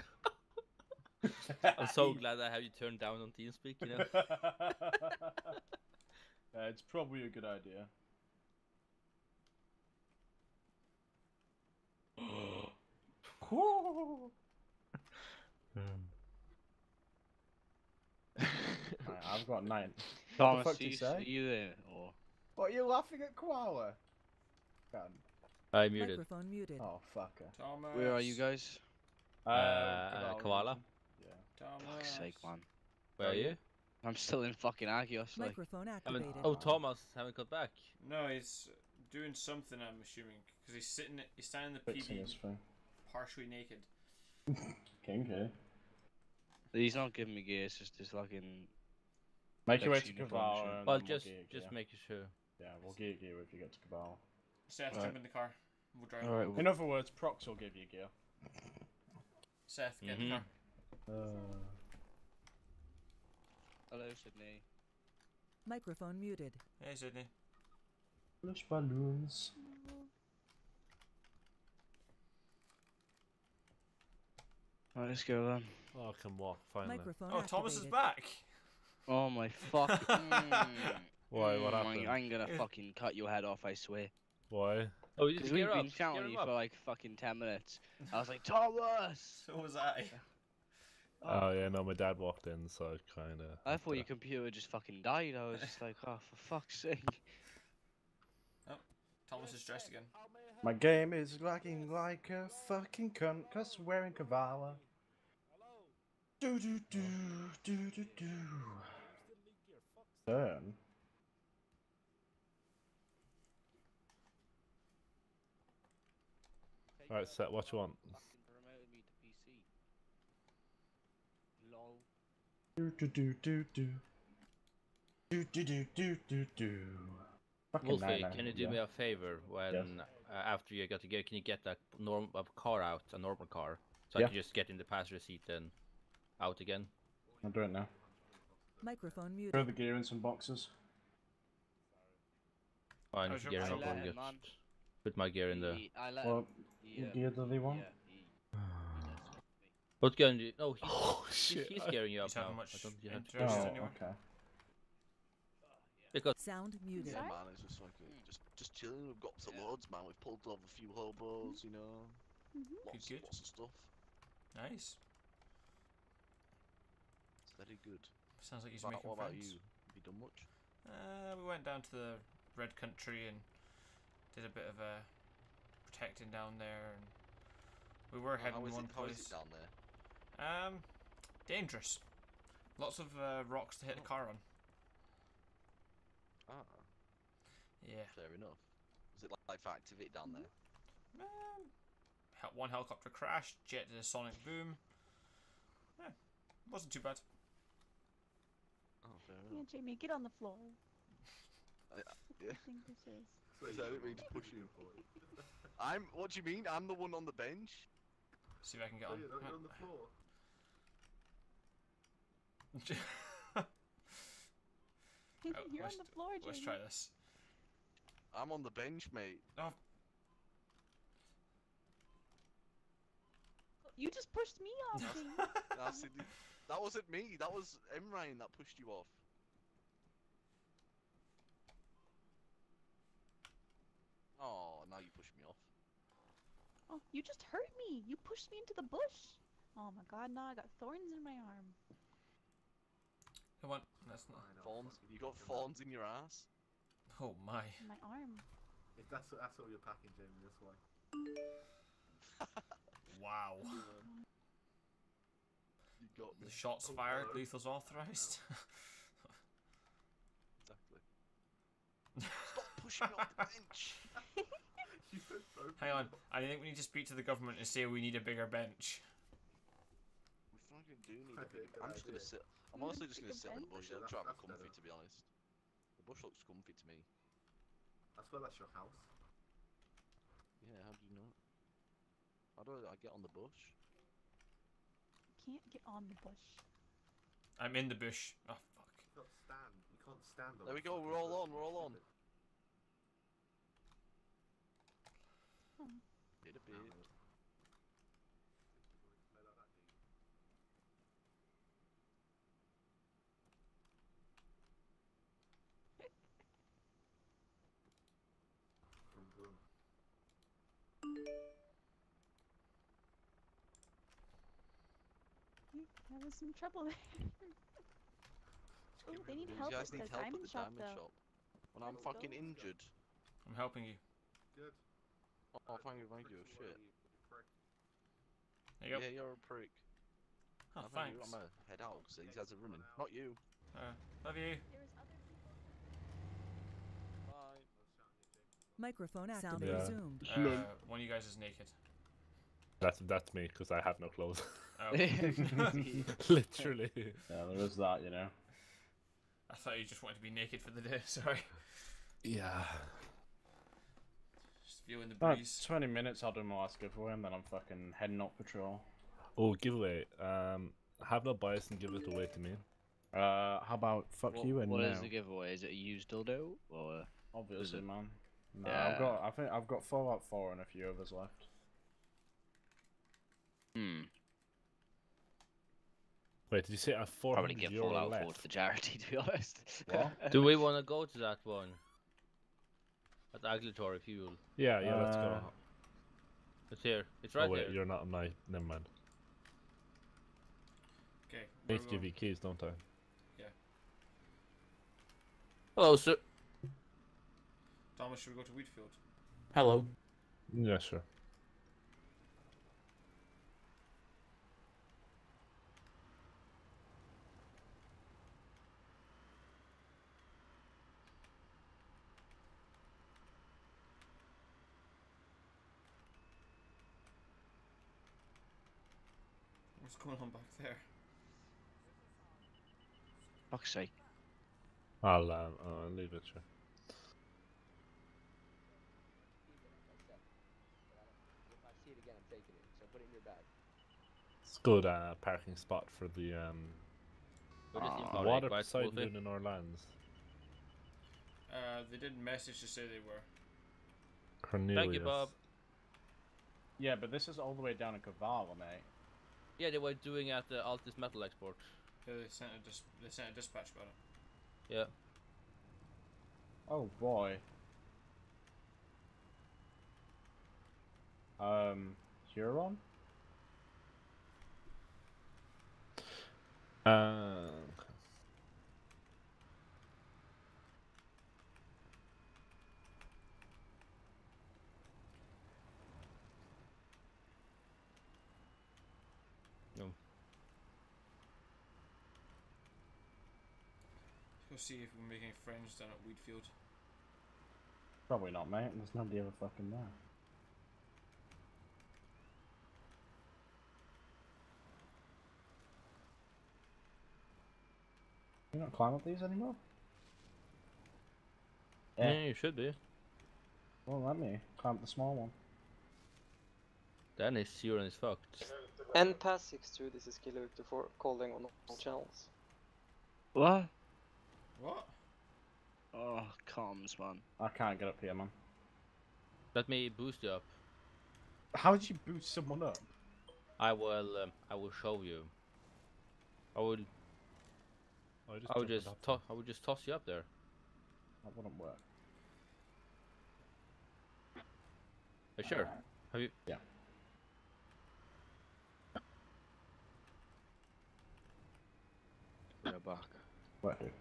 I'm so glad I have you turned down on TeamSpeak, you know? It's probably a good idea. Right, I've got 9. What the fuck did you say? Are you there? Or... What, are you laughing at Koala? God. I muted. Microphone muted. Oh, fucker. Thomas. Where are you guys? Koala. Yeah. Thomas. Fuck's sake, man. Where are you? I'm still in fucking Arceus, like. Microphone activated. Oh, Thomas haven't got back. No, he's doing something, I'm assuming. Because he's standing in the Fixing PB, his thing. partially naked. Kinky. He's not giving me gear, it's just this fucking... Make your way to uniform Cabal. shit. And Well, then we'll just gear. making sure. Yeah, we'll gear you if you get to Cabal. Seth, Right. jump in the car. We'll drive. Alright, In other words, Prox will give you gear. Seth, get in the car. hello, Sydney. Microphone muted. Hey, Sydney. Flush balloons. Right, let's go then. Oh, I can walk finally. Microphone Oh, Thomas is activated. back. Oh my fuck. Why? What happened? I'm gonna fucking cut your head off, I swear. Why? Oh, you Because just we've gear up. been shouting Gear at him you up. for like fucking 10 minutes. I was like, Thomas! So was I. Oh yeah, no, my dad walked in, so I kinda... I thought your computer just fucking died. I was just like, oh, for fuck's sake. Oh, Thomas is dressed again. My game is lagging like a fucking cunt, cause wearing Kavala. Do do do do do do. Turn. Alright, Set, what you want? Fucking promoted me to PC. Lol. Do do do do do. Do do do do do do. Fucking Wolfie, nightmare, can you do yeah. me a favor when Yes. After you got the gear, can you get that car out, a normal car, so Yeah. I can just get in the passenger seat and out again? I'll do it now. Microphone muted. Throw the gear in some boxes. Oh, I need How's to your gear phone? up and I let just him, man. put my gear in the. I let What him. He, gear do they want? Yeah, he does. What gun do you... No, he's, Oh he's, shit! he's gearing you up He's now. having much I don't you have to interest Oh, anyway. okay. Because Sound muted. Yeah, man, it's just like just chilling. We've got to loads, man. We've pulled over a few hobos, you know. Good. Lots of stuff. Nice. It's very good. Sounds like he's What making about friends. you? Have you done much? We went down to the Red Country and did a bit of protecting down there, and we were heading How is one it? How is place. it down there? Dangerous. Lots of rocks to hit the car on. Ah, Yeah. fair enough. Is it like for activity down there? One helicopter crashed. Jet did a sonic boom. Yeah, wasn't too bad. Oh, fair Yeah, enough. Jamie, get on the floor. Yeah. I think this is. I didn't mean to push you. What do you mean? I'm the one on the bench. See if I can get on. You're on the floor. You're on the floor, Jamie. Let's try this. I'm on the bench, mate. Oh, You just pushed me off, Jamie. That wasn't me. That was Ryan that pushed you off. Oh, now you pushed me off. Oh, you just hurt me. You pushed me into the bush. Oh my god, now I got thorns in my arm. come on. That's not. Thorns? You got thorns in your ass? Oh my. My arm. That's all you're packing, Jamie. That's why. Wow. You got me. The shots fired, lethal's authorized. Exactly. Stop pushing me off the bench! Hang on, I think we need to speak to the government and say we need a bigger bench. We fucking do need a bigger. I'm just gonna sit. I'm honestly just gonna sit on the bush. It'll try to be comfy, to be honest. The bush looks comfy to me. I swear that's your house. Yeah, how do you know? How do I get on the bush? You can't get on the bush. I'm in the bush. Oh fuck. You can't stand. You can't stand on. There we go. We're all on. We're all on. Bit a bit. You're having some trouble there. Oh, they need You help guys at need the help at diamond the shop, diamond though. shop. When I'm fucking injured. I'm helping you. Good. Oh, thank you, shit. There you go. Yeah, you're a prick. Oh, thank you. thanks. I'm gonna head out because these guys are running. Not you. Love you. Bye. Microphone Yeah. activated. Resumed. One of you guys is naked. That's me, because I have no clothes. Oh. Literally. Yeah, there is that, you know. I thought you just wanted to be naked for the day, sorry. Yeah. Just feeling the About breeze. 20 minutes I'll do my last giveaway and then I'm fucking heading up patrol. Oh, giveaway. Have no bias and give it away to me. How about fuck you and What no? is the giveaway? Is it a used dildo or? Obviously, man. No, Yeah. I think I've got Fallout 4 and a few others left. Wait, did you say a 400 Probably give euro Fallout left? 4 to the charity, to be honest. What? Do we want to go to that one? At Aglatory Fuel. Yeah, let's go. It's here. It's right oh wait, there. you're not on my. Never mind. Okay. I need to give you keys, don't I? Yeah. Hello, sir. Thomas, should we go to Wheatfield? Hello. Yeah, sure. What's going on back there? Fuck's sake. I'll leave it, sure. If I see it again, I'm taking it. So put it in your bag. It's a good parking spot for the water quite side smoothly. moon in Orlands. They did message to say they were. Cornelius. Thank you, Bob. Yeah, but this is all the way down in Kavala, mate. Yeah, they were doing at the Altis Metal Export. Yeah, they sent a dispatch about it. Yeah. Oh boy. Huron? No. Let's go see if we make any friends down at Wheatfield. Probably not, mate. There's nobody ever fucking there. You not climb up these anymore? Yeah, you should be. Well, let me climb up the small one. Then his Huron is fucked. And pass 6-2, this is Killer Victor 4, calling on all channels. What? What? Oh, comms, man. I can't get up here, man. Let me boost you up. How did you boost someone up? I will show you. I would just toss you up there. That wouldn't work. Sure. Have you? Yeah. We're back. Wait, who? Wait,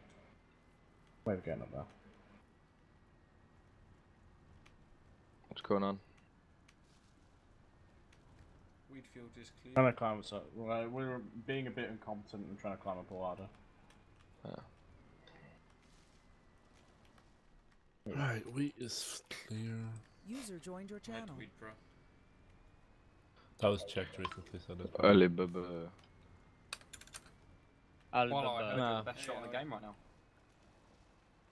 we're getting up there. What's going on? battlefield is clear. Trying to climb us up. Right, we were being a bit incompetent and trying to climb up a ladder. Right, wheat is clear. User joined your channel. Wheat, bro. That was checked recently, so that's Alibaba. Alibaba. Best shot in the game right now.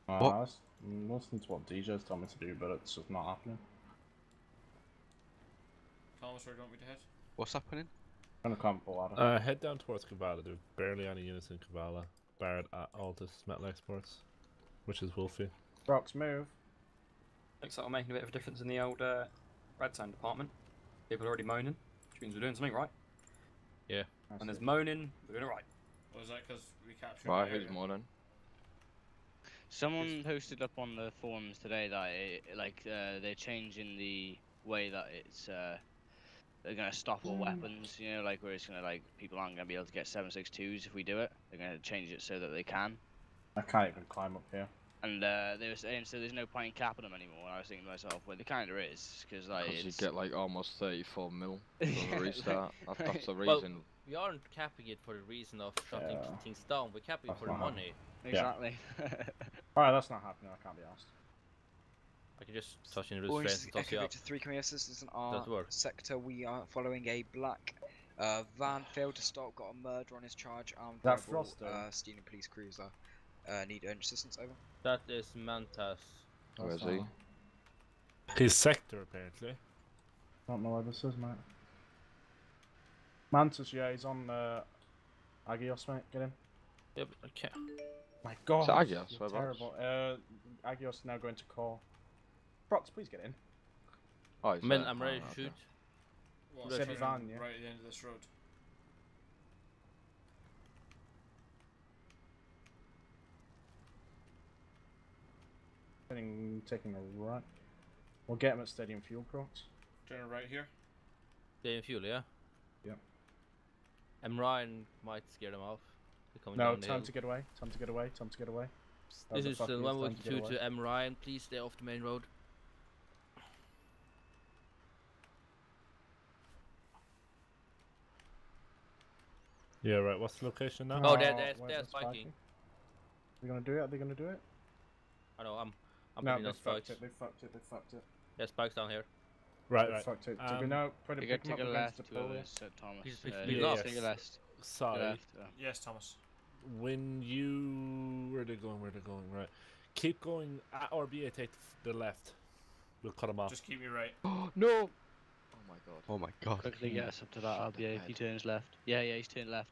I'm listening to what DJ's told me to do, but it's just not happening. Thomas, where do you want me to head? What's happening? Trying to climb up a ladder. Head down towards Kavala. There's barely any units in Kavala. Barred at Altus metal exports, which is Wolfie. Rocks, move. Looks like we're making a bit of a difference in the old redstone department. People are already moaning, which means we're doing something right. Yeah. When there's moaning, we're doing it right. Was that because we captured? Right, who's moaning? Someone posted up on the forums today that they're changing the way that it's they're gonna stop all weapons. You know, like where it's gonna people aren't gonna be able to get 7.62s if we do it. They're gonna change it so that they can. I can't even climb up here. And they were saying so there's no point in capping them anymore. And I was thinking to myself, well, there kind of is, because you get almost 34 mil for the restart. That's the reason. Well, we aren't capping it for the reason of shutting things down. We're capping it for the money. Exactly. Alright, that's not happening. I can't be asked. I can just touch in the Orange restraints and toss you up. Victor 3, can we assist in our Doesn't work. sector? We are following a black van, failed to stop, got a murder on his charge, armed That rebel, Froster? stealing police cruiser. Need urgent assistance, over. That is Mantas. Where is he? His sector, apparently. Don't know where this is, mate. Mantis, yeah, he's on Agios, mate. Get in. Yep, okay. My God, Is it Agios? you're Whereabouts? terrible. Agios is now going to core. Prox, please get in. Oh, he's Man, there. I'm ready Oh, to okay. shoot. Well, Said turn van, yeah. right at the end of this road. Taking a right. We'll get him at Stadium Fuel, Prox. Turn right here. Stay in fuel, yeah? Yep. And Ryan might scare them off. They're coming No, down the time hill. to get away. Time to get away. Time to get away. This is the 112 to to M. Ryan. Please stay off the main road. Yeah, right. What's the location now? Oh, where's they're the spiking. They're gonna do it. Are they gonna do it? I know, I'm No, putting they on fucked spikes. it. They fucked it. They fucked it. There's spikes down here. Right, They right. fucked it. Did we know? Put You pick gotta him take up a against left, the pole. whoever's Thomas. He's yeah, left. Take a left. Sorry. Left. Yes, Thomas. When you... Where are they going? Where are they going? Right. Keep going at RBA, take the left. We'll cut him off. Just keep me right. No! Oh my God. Oh my God. Quickly get us up to that RBA if he turns left. Yeah, he's turned left.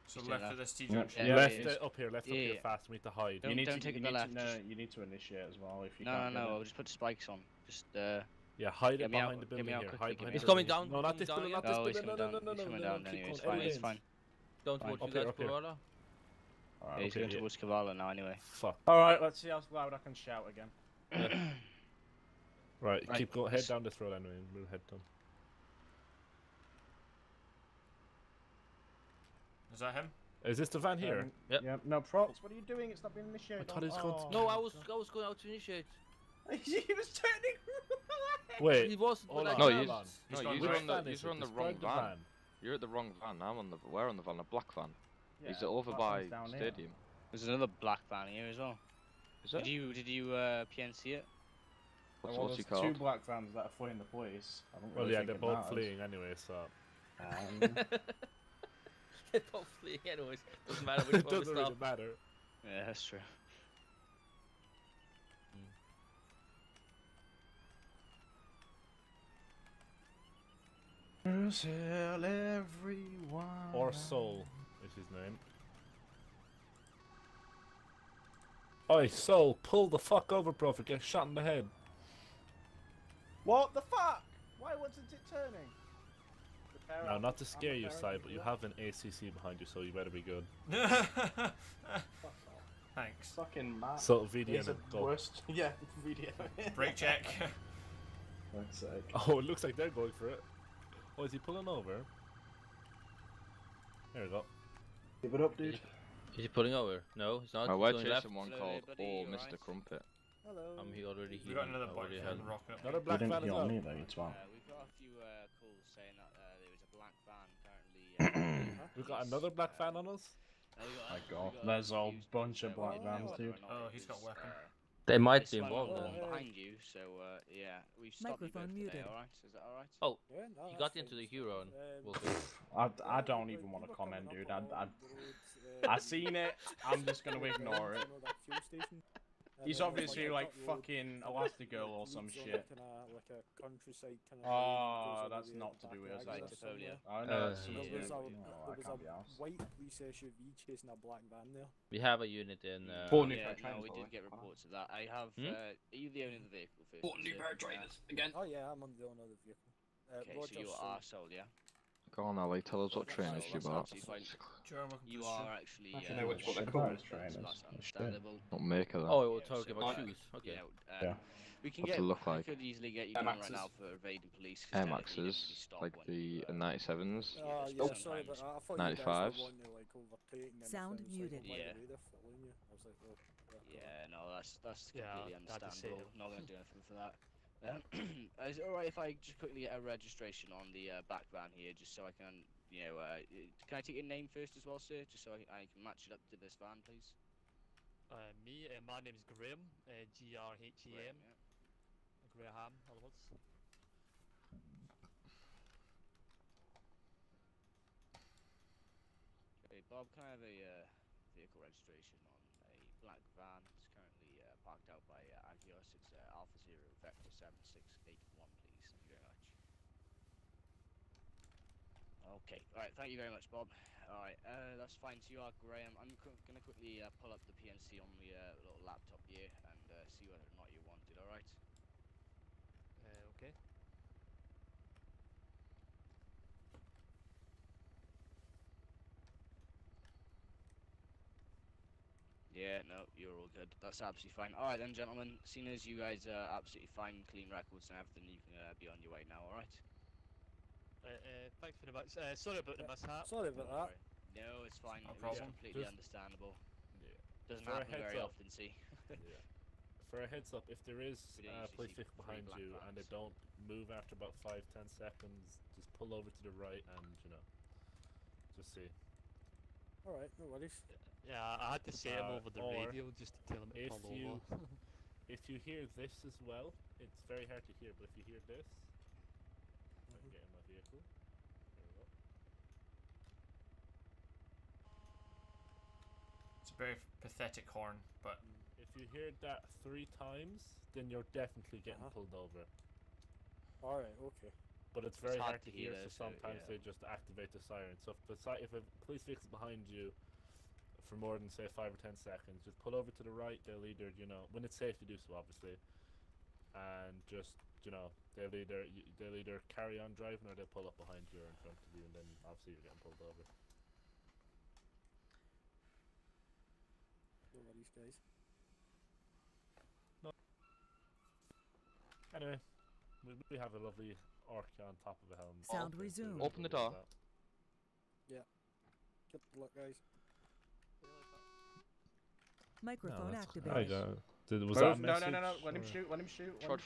So He's left turned of this T Yeah. junction. Yeah, left it is. up here, left up Yeah, here yeah. fast. We need to hide. Don't- You need don't to, take it you to the need left, To, no, just- you need to initiate as well if you No, can't. no, get no, in. we'll just put spikes on. Just, Yeah, hide Get it me out- behind the get me building out here. quickly, Hide get behind me the out. Coming building. down, No, not coming this down building, here. not this Oh, he's building. coming No, down. no, no, He's no, coming no, down keep anyway. going. It's fine, Every it's lane. fine. Don't Fine. want Up you here, guys up here. Corolla. Alright, Yeah, he's okay. going towards Kavala now anyway. Fuck. Alright, let's see how loud I can shout again. Right, Right, keep going. Head let's- down this road anyway, and we'll head down. Is that him? Is this the van here? Yep. Yeah. No, Prox, what are you doing? It's not being initiated. I thought he was going to- No, I was going out to initiate. He was turning. Wait. He wasn't. Hold but on, I No, hold know. you- on. He's No, gone you're right. on Which van the is you're it? on the Describe wrong the van. You're at the wrong van. We're on the van, a black van. Is it over that by one's down here. stadium? There's another black van here as well. Is it? Did you PNC it? What's Well, he there's called? two black vans that are fleeing the police. I don't Well, really yeah, think they're it both matters. fleeing anyway, so. They're both fleeing anyways. Doesn't matter which It one we doesn't stop. really matter. Yeah, that's true. Tell everyone. Or Soul is his name. Oi, Soul, pull the fuck over, bro, if you get shot in the head. What the fuck? Why wasn't it turning? Repair Now, out- not to I'm scare you, repairing Si, it, but you yeah. have an ACC behind you, so you better be good. Thanks. Fucking mad. So, VDM He's it, the go. worst. Yeah, VDM. Brake check. Fuck's sake. Oh, it looks like they're going for it. Oh, is he pulling over? There we go. Give it up, dude. Is he pulling over? No, he's not. Oh, He's we're going left. chasing one Hello, called buddy, Oh you Mr. alright? Crumpet. Hello. He already. We got another bike already from had. rocking up. Another You black didn't van as heal well. me though, you twat. We've got a few calls saying that there was a black van currently. We've got another black van on us? My god, there's a bunch of black vans, dude. Oh, he's got a weapon. They might It's be one involved then. behind you, so yeah, we've stopped you both Microphone today, muted. alright? Is that alright? Oh, Yeah, no, he that's got into fine, the that's Huron. fine. I don't even want to comment, dude. I seen it. I'm just gonna ignore it. He's obviously like fucking Elastigirl or some shit. Oh, that's not to do with us. I know it's some There shit. was No, a I can't be arsed. white police SUV chasing a black van there. We have a unit in. Yeah, no, we did get reports of that. I have. Are you the owner of the vehicle first? Again. Oh yeah, I'm on the owner of the vehicle. Okay, so you're arsehole, yeah? Go on, Ali, tell us what trainers you bought. You are actually. I don't know what they're called. Trainers. Understandable. Not maker though. Oh, we're talking about shoes. Okay. Yeah. We can What's get. it look like? We could easily get you done right now for evading police. Air Maxes, like the 97s. Yeah, sorry about that. I thought 95s. you guys were wanting to like overtake and Sound everything. muted. It's like, Yeah. by the way, they're following you. I was like, oh. Yeah, no, that's Yeah, completely that'd be understandable. safe. Not gonna do anything for that. Is it alright if I just quickly get a registration on the back van here, just so I can, you know, can I take your name first as well, sir, just so I can match it up to this van, please? My name is Graham, Graham, Graham, all of us. Okay, Bob, can I have a vehicle registration on a black van? It's currently parked out by Agios. It's Alpha Zero Vector 7681, please. Thank you very much. Okay, alright, thank you very much, Bob. Alright, that's fine. So you are Graham. I'm gonna quickly pull up the PNC on the little laptop here and see whether or not you're wanted, alright? Okay. Yeah, no, you're all good. That's absolutely fine. Alright then, gentlemen. Seeing as you guys are absolutely fine, clean records and everything, you can be on your way now, alright? Thanks very much. Sorry about the mishap. Sorry about that. No, it's fine. No It was problem. completely Just- understandable. Yeah. Doesn't For a happen heads very up. often, see. Yeah. For a heads up, if there is We don't a usually police see vehicle three behind black you and they vans. don't move after about 5-10 seconds, just pull over to the right and, you know, just see. Alright, no worries. Yeah, I had to say him over the or radio just to tell him to if pull you over. if you hear this as well, it's very hard to hear, but if you hear this, I can get in my vehicle. There we go. It's a very pathetic horn, but If you hear that 3 times, then you're definitely getting pulled over. Alright, okay. But it's very hard hard to to hear, hear, so so, sometimes yeah. they just activate the siren. So if a police vehicle's behind you for more than say 5 or 10 seconds, just pull over to the right. They'll either, you know, when it's safe to do so, obviously, and just, you know, they'll either carry on driving or they'll pull up behind you or in front of you, and then obviously you're getting pulled over. No worries, guys. Anyway, we have a lovely orca on top of a helm. Sound so resumed. Open the door. Yeah. Good luck, guys. Microphone There activated. you go. Was Move. that a No, message? no. Let him or- shoot. Let him shoot. Short.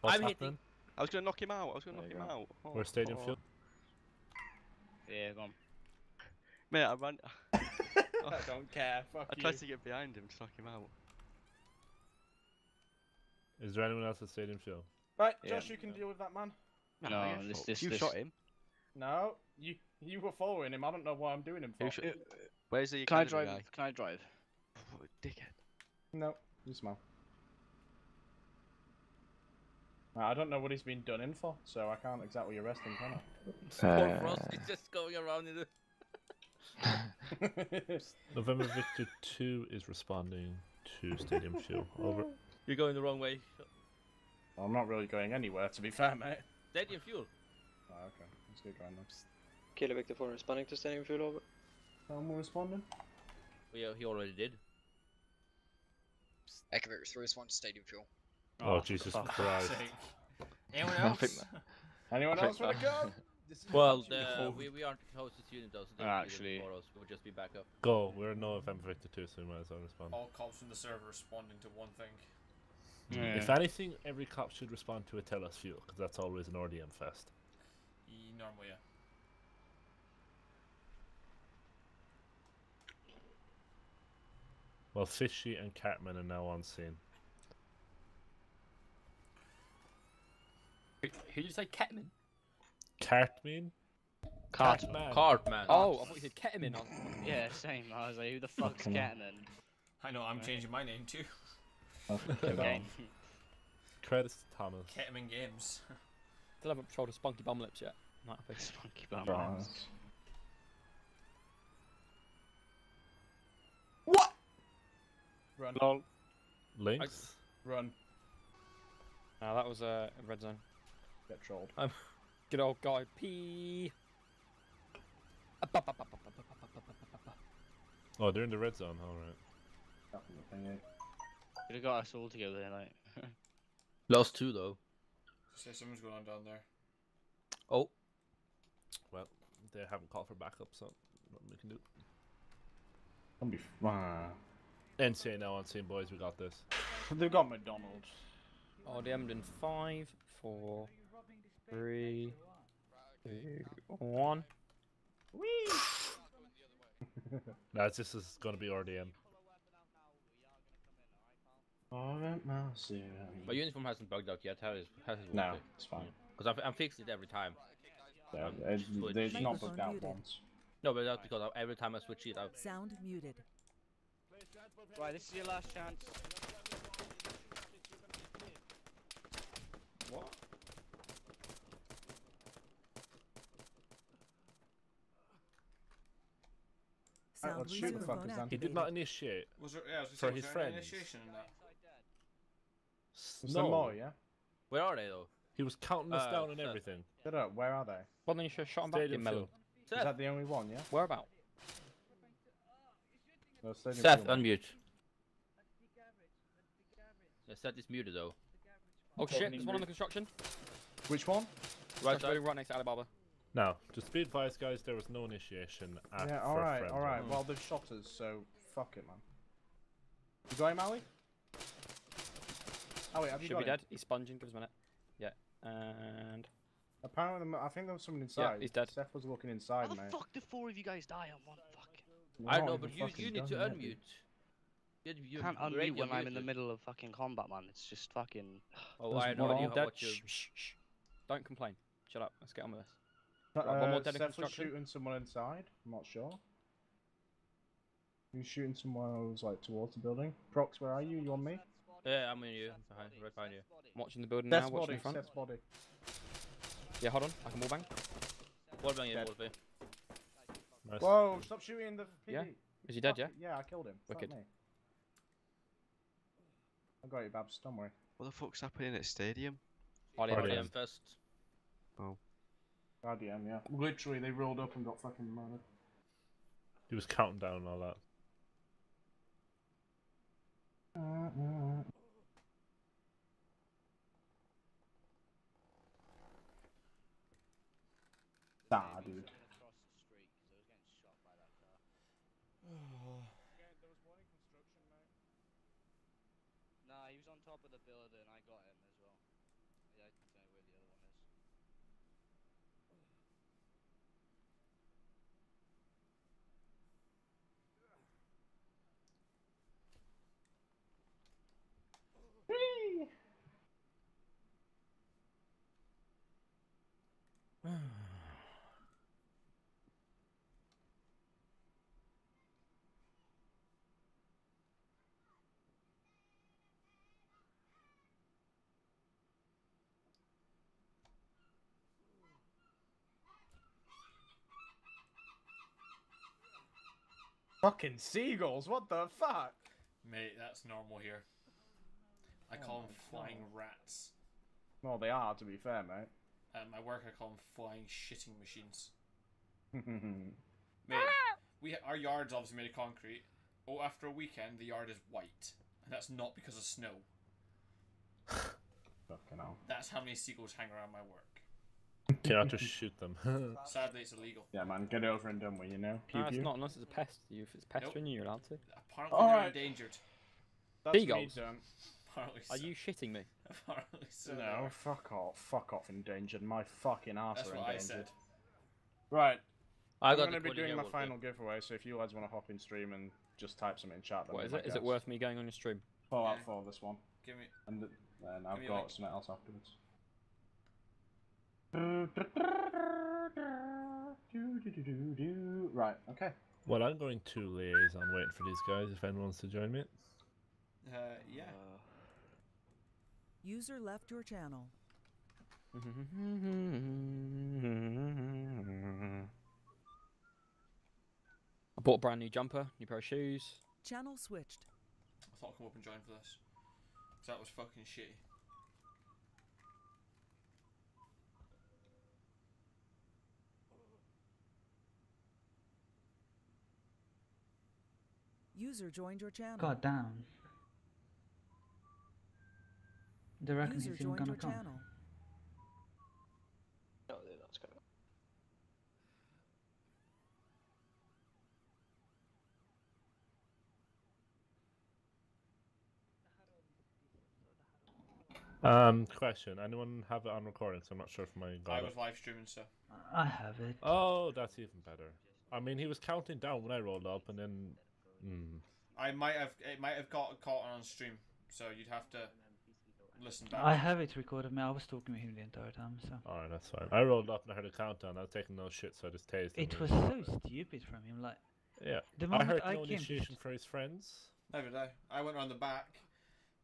What's I'm happening? hitting. I was gonna knock him out. There you go. Oh, We're stadium oh. fuel. Yeah, go on. Mate, I ran. I don't care. Fuck I you. tried to get behind him to knock him out. Is there anyone else at stadium fuel? Right, Yeah. Josh, you can deal with that man. No, this You shot him. No, you were following him. I don't know what I'm doing him for. Who shot? Where's the Can I academy drive? guy? Can I drive? Oh, dickhead. No, you smile. I don't know what he's been done in for, so I can't exactly arrest him, can Poor Frosty just going around in the. I? November Victor 2 is responding to stadium fuel. Over. You're going the wrong way. I'm not really going anywhere, to be fair, mate. Stadium fuel. Oh, okay, let's get going then. Kilo Victor 4 responding to stadium fuel over. Someone responding? Yeah, he already did. Echo Victor 3 respond to stadium fuel. Oh, Jesus Christ. Anyone I else? think that- Anyone I else think want to that- go? Well, we aren't the closest unit though, so they Actually- for us. We'll just be back up. Go. We're November Victor 2, so we might as well respond. All cops from the server responding to one thing. If anything, every cop should respond to a tell us fuel, because that's always an RDM fest. Normally, yeah. Well, Fishy and Cartman are now on scene. Who did you say, Ketman? Cartman? Cartman. Cartman. Oh, I thought you said Ketamine. Yeah, same. I was like, who the fuck's Ketman? I know, I'm changing my name too. Okay. Credits to Thomas. Ketamine Games. Still haven't patrolled a Spunky Bum Lips yet. Not happy. Spunky Bum Lips. What? Run. Lol. Links? Run. Now that was a red zone. Get trolled. Good old guy P. Oh, they're in the red zone, alright. Could have got us all together, like. Lost 2 though. Say someone's going on down there. Oh. Well, they haven't called for backup, so nothing we can do. Can be fine. NCA now on scene, boys. We got this. They've got McDonald's. RDM'd in 5, 4, 3, 2, 1. Whee! Nah, this is gonna be RDM. Alright, Marcy. My uniform hasn't bugged out yet. How's it No, working? it's fine. Because I'm fixing it every time. Yeah, Switch. they've not bugged out once. No, but that's because every time I switch it out. Sound muted. Right, this is your last chance. What? Sound let's shoot the fuckers then. He did not initiate. Was there, yeah, for his friends. Initiation in that? Was there more, yeah? Where are they though? He was counting us down and everything. Shut up, where are they? Well, then you should have shot him back, you Stadium melon. field. Is that the only one, yeah? Where about? No, Stadium Seth, field. unmute. Yeah, Seth is muted though. Oh shit, there's one on the construction. Which one? Right Right, side. right next to Alibaba. Now, just be advised, guys, there was no initiation at Yeah, for alright, friends. alright. Well, they've shot us, so fuck it, man. You got him, Ali? Oh wait, have you Should got be him? dead. He's sponging. Give us a minute. Yeah, and Apparently, I think there was someone inside. he's dead. Seth was looking inside, How the mate. fuck did 4 of you guys die on one fuck? We're I not know, even but you fucking need to done yet, unmute. You Can't radio unmute when I'm in the muted. middle of fucking combat, man. It's just fucking. Oh, I know one you dead. what you. Shh, shh, shh. Don't complain. Shut up. Let's get on with this. But, Right, one more dead in Seth was construction. shooting someone inside. I'm not sure. He was shooting someone who was like towards the building. Prox, where are you? You on me? Yeah, I'm in you. Right behind you. I'm watching the building Seth's now. Watching body. in front. Seth's body. Yeah, hold on. I can wallbang. What bang you, Dead. Wolfie? Nice. Whoa! Stop shooting the PD. Yeah? Is he dead? Fuck Yeah. it, Yeah, I killed him. Fuck Wicked. me. I got you, Babs. Don't worry. What the fuck's happening at stadium? RDM first. Oh. RDM, yeah. Literally, they rolled up and got fucking murdered. He was counting down and all that. Nah, dude. Nah, he was on top of the building. I got him as well. Yeah, I don't know where the other one is. Fucking seagulls, what the fuck? Mate, that's normal here. I call them flying rats. Well, they are, to be fair, mate. At my work, I call them flying shitting machines. Mate, our yard's obviously made of concrete. Oh, after a weekend, the yard is white. And that's not because of snow. Fucking hell. That's how many seagulls hang around my work. Cannot just shoot them. Sadly, it's illegal. Yeah, man, get over and done with, you know? Pew No, it's pew. not unless it's a pest. If it's pestering you, you're allowed to. Apparently, All they're right. endangered. That's me Seagulls. done. Apparently Are so. you shitting me? Apparently so. No, fuck off. Fuck off, endangered. My fucking ass That's are what I endangered. said. Right. I I'm got going the to be coin doing here, my what final giveaway, so if you lads want to hop in stream and just type something in chat, then What be is my it? Is it guest. worth me going on your stream? Fallout Yeah. 4, this one. Give me. And then I've me a got link. something else afterwards. Right, okay. Well, I'm going to liaison waiting for these guys if anyone wants to join me. Yeah. User left your channel. I bought a brand new jumper, new pair of shoes. Channel switched. I thought I'd come up and join for this. Because that was fucking shitty. User joined your channel. God damn. They reckon User he's even joined gonna your come. channel. No, they're not gonna. Question. Anyone have it on recording? So I'm not sure if my I was live streaming, so. I have it. Oh, that's even better. I mean, he was counting down when I rolled up, and then. It might have got caught on stream, so you'd have to listen back. I have it recorded. I was talking with him the entire time, so. Alright, that's fine. I rolled up and I heard a countdown. I was taking no shit, so I just tased him. It was so stupid from him, like. Yeah. The I moment heard I no came initiation for his friends. Never did I went around the back.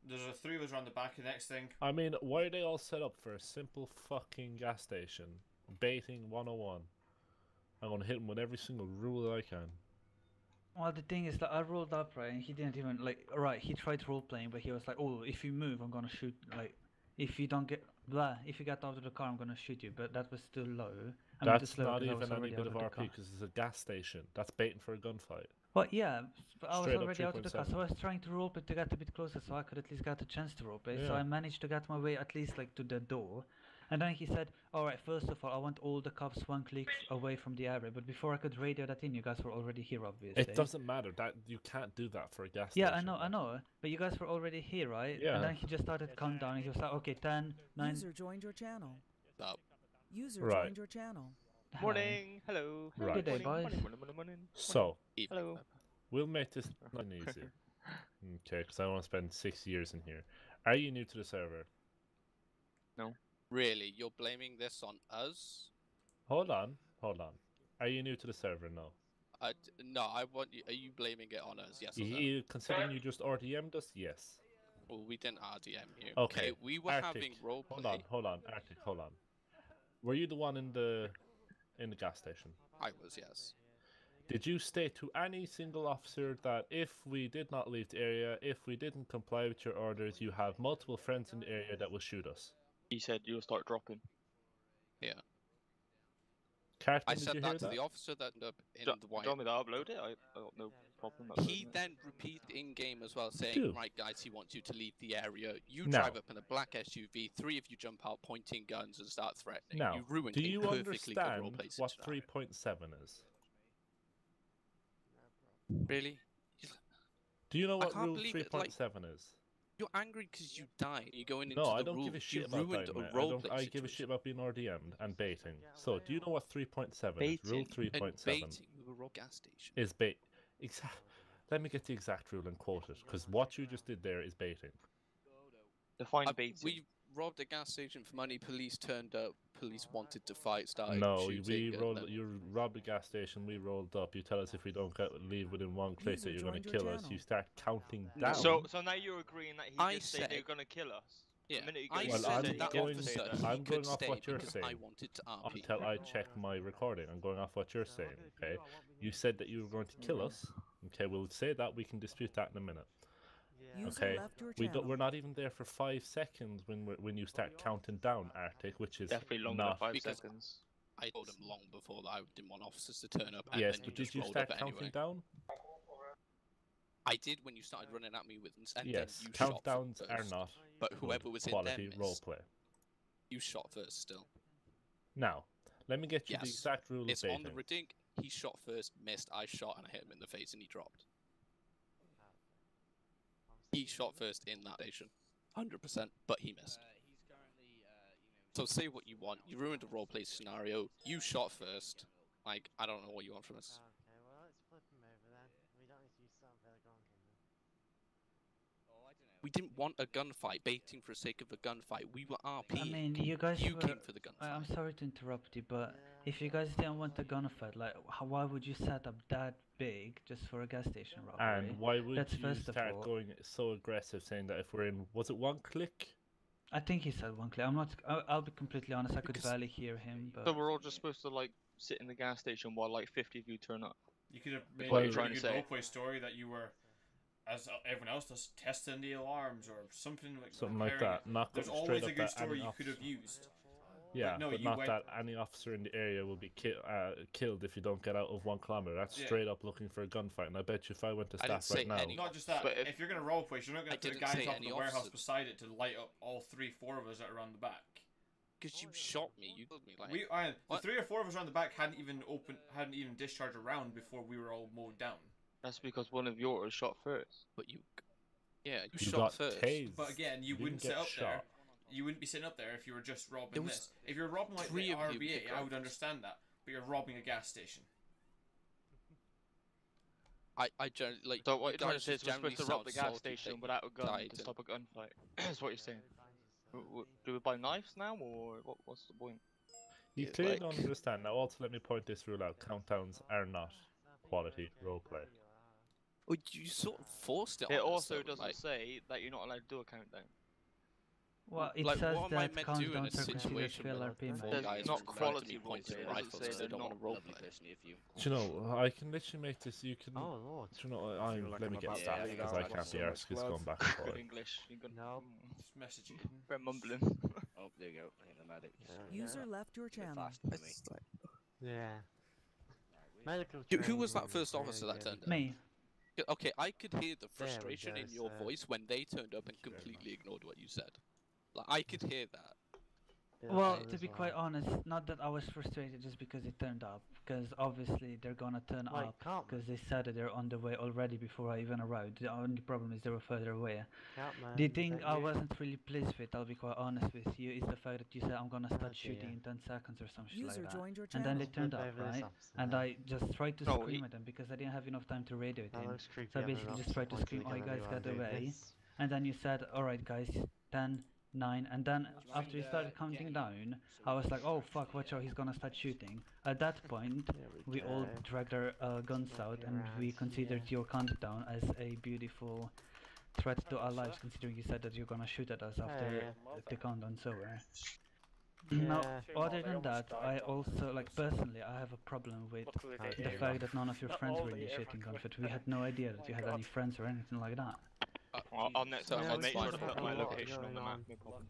There's three of us around the back. The next thing. I mean, why are they all set up for a simple fucking gas station? Baiting 101. I'm gonna hit him with every single rule that I can. Well, the thing is that I rolled up, right, and he didn't even, like, right, he tried role-playing, but he was like, oh, if you move, I'm gonna shoot, like, if you don't get, blah, if you get out of the car, I'm gonna shoot you, but that was still low. I mean, That's slow not 'cause I was even any already bit out of the RP car. because it's a gas station. That's baiting for a gunfight. Well, yeah, but I was Straight up already out of the car, 3.7. so I was trying to roleplay to get a bit closer so I could at least get a chance to roleplay. So Yeah. I managed to get my way at least like to the door. And then he said, alright, first of all, I want all the cops 1 click away from the area. But before I could radio that in, you guys were already here, obviously. It doesn't matter. That you can't do that for a gas Yeah, station. I know. But you guys were already here, right? Yeah. And then he just started countdown. He was like, okay, 10, 9... User joined your channel. Stop. User Right. joined your channel. Morning. Hello. Right. Good day, boys. Morning. So, Hello. we'll make this nice and easy. Okay, because I want to spend 6 years in here. Are you new to the server? No. Really, you're blaming this on us? Hold on. Are you new to the server? No. No, I want you. Are you blaming it on us? Yes or no? Considering you just RDM'd us, yes. Well, we didn't RDM you. Okay. We were Arctic. having roleplay. Hold on, Arctic, hold on. Were you the one in the gas station? I was, yes. Did you state to any single officer that if we did not leave the area, if we didn't comply with your orders, you have multiple friends in the area that will shoot us? He said you'll start dropping. Yeah. Cartman, I did said you that hear to the officer that ended up in the white. Told me that upload it. I got no problem. He then repeated in game as well, saying, do. "Right, guys, he wants you to leave the area. You Now. drive up in a black SUV. 3 of you jump out, pointing guns, and start threatening. Now, you ruined do a you perfectly good understand roleplay what scenario. 3.7 is? Really? Do you know I what can't rule believe it, like- 3.7 is? You're angry because you died. You're going into No, the I don't rules. give a shit you about ruined that, a mate. roleplay I give a shit about being RDM'd and baiting. So, do you know what 3.7 is? Rule Baiting. And 3.7 baiting. We were robbed gas station. is bait. Let me get the exact rule and quote it, because what you just did there is baiting. Define baiting. We robbed a gas station for money. Police turned up. Police wanted to fight. Started No, shooting. you robbed a gas station, we rolled up. You tell us if we don't leave within 1 click that you're going to kill us. You start counting down. So now you're agreeing that he I did say they said- were going to kill us? Yeah, The minute you I go Well, in, said I'm he to that going, could say officer that. he I'm could going off stay what you're because saying. I wanted to RP. Until I check my recording. I'm going off what you're saying, okay? You said that you were going to kill us. Okay, we'll say that. We can dispute that in a minute. User Okay, left your we're channel. not even there for 5 seconds when you start counting down, Arctic, which is Definitely longer not... than 5 Because seconds. I told him long before that I didn't want officers to turn up. And Yes, then but just did you rolled start up counting anyway. down? I did when you started running at me with, and Yes, then you shot countdowns first. are not But good whoever was in quality there missed. roleplay. You shot first still. Now, let me get you the Yes. exact rule It's of on the baiting. redink. He shot first, missed. I shot and I hit him in the face and he dropped. He shot first in that station. 100%, but he missed. So say what you want. You ruined a roleplay scenario. You shot first. Like, I don't know what you want from us. Okay, well, let's flip him over then. We don't need to use something for the Grand Kingdom. We didn't want a gunfight, baiting for the sake of a gunfight. We were RP. I mean, you guys You were, came for the gunfight. I'm sorry to interrupt you, but if you guys didn't want a gunfight, like, why would you set up that big just for a gas station robbery? And why would That's you first of start all. going so aggressive, saying that if we're in, was it one click? I think he said one click. I'll be completely honest. I could barely hear him. But So we're all just supposed to like sit in the gas station while like 50 of you turn up. You could have made What a you're trying pretty to good say. roleplay story that you were, as everyone else does, testing the alarms or something like Like repairing that. it. Not There's going always straight a up good that story any you could have officer- used. Yeah, no, but you not went- that any officer in the area will be killed if you don't get out of 1 kilometer. That's Yeah. straight up looking for a gunfight. And I bet you if I went to I didn't staff right say now, any Not just that, But if you're going to roleplay, you're not going I to put a didn't guy on say top of any the warehouse officer. beside it to light up all 3-4 of us that are around the back. Because you shot me. You told me like. The What? 3 or 4 of us around the back hadn't even discharged a round before we were all mowed down. That's because one of yours shot first. But you. Yeah, you You shot got first. tased. But again, you didn't wouldn't get sit up there. shot. You wouldn't be sitting up there if you were just There robbing was this. If you're robbing like 3 the of you RBA, picked I would robbers. understand that. But you're robbing a gas station. I generally like. So what you're you trying to guys say is just we're supposed to generally rob the sound gas salty that station you without a gun died to and- stop a gunfight. That's what you're saying. Do we buy knives now, or what's the point? you Yeah, clearly like- don't understand. Now, also, let me point this rule out. Countdowns are not quality roleplay. Well, you sort of forced it It on us, also though, doesn't like- say that you're not allowed to do a countdown. well, it Like, says what am I that meant doing in a countdowns are considered situation fail where RPM. four There's guys not in front of quality me pointing roleplay, it rifles doesn't because say they don't want to they're roleplay? Do you know, I can literally make this. You can. Oh lord. Do you know? I feel like Let I'm me get about to staff bleed because out. I I've can't got be so arsed. much It's blood. going back and Good forth. English. You can. No. Just message you. We're mumbling. Oh, there you go. I hit the medic. User left your channel. Yeah. Medical Who was that training first is officer really that good. turned up? Me. Okay, I could hear the There we frustration go, in your sir. voice when they turned up and completely ignored what you said. Like, I could hear that. Well, to be quite honest, not that I was frustrated just because it turned up, because obviously they're gonna turn Like, up Cartman. because they said that they're on the way already before I even arrived. The only problem is they were further away. Cartman, The is thing that I you? wasn't really pleased with, I'll be quite honest with you, is the fact that you said I'm gonna start dear. shooting in 10 seconds or some shit like User that. joined your And then they channel. turned up, Flip over this right? officer And now. I just tried to No, scream he- at them because I didn't have enough time to radio it That in. looks creepy. So I having basically an just tried to officer scream, pointing "Oh, a you gun guys at get you while doing away." this. And then you said, "Alright guys, 10, 9, and then after we started counting down, I was like, oh fuck, watch out, he's gonna start shooting. At that point, we all go. dragged our guns out and we considered your countdown as a beautiful threat to our lives, considering you said that you're gonna shoot at us after the countdown's over. Now, other than that, I also, like, personally, I have a problem with the fact that none of your friends were initiating gunfight. We had no idea that you had any friends or anything like that. I'll next time Yeah, I'll we make sure don't to have put a my lot location on going the map. on. No problem.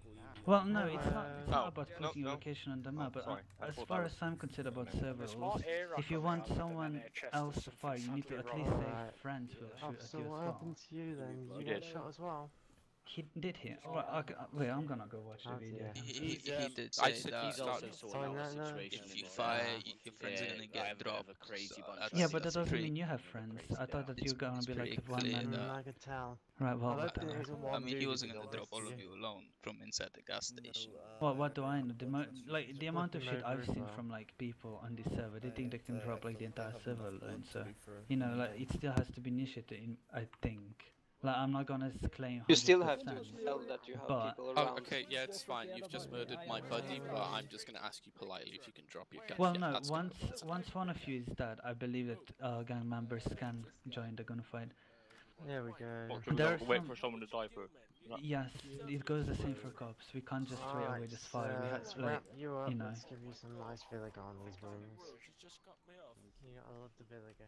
Well, no, it's not No, about no, putting your no. location on the map, but sorry, I as thought far that as I'm concerned about server small rules, air if you coming want out of it and someone their chest else is to fire, you need to at sadly least wrong. say Alright. friends will shoot at Officer, you as what well. happened to you then? You did. got shot as well? He did hit. Well, wait, I'm gonna go watch the Oh video. dear. He did I say said that he's also sorting out a situation if you with fire, that. your friends are gonna get dropped. A crazy bunch. Yeah, but that doesn't mean you have friends. I thought that you're gonna be like the one man. I could tell. Right, well, I don't think there's a I one mean, he dude wasn't who gonna did drop all all this of to you alone from inside the gas station. Well, what do I know? Like the amount of Flip him shit over I've as seen well. from like people on this server, they think they can drop like the entire server alone. So you know, like it still has to be initiated. I think. Like I'm not gonna claim. You still have to 100%, tell that you have but people around. Oh, okay, yeah, it's fine. You've just murdered my buddy, but I'm just gonna ask you politely if you can drop your gun. well, Yeah, no. that's good. Once one of you is dead, I believe that gang members can join the gunfight. There we go. What, do we There have to are wait some- for someone to die first? Yes, it goes the same for cops. We can't just straight away just fire. We have let's to, like, wrap you up. you know. Let's give you some nice vinegar on these wounds. You gotta love the vinegar.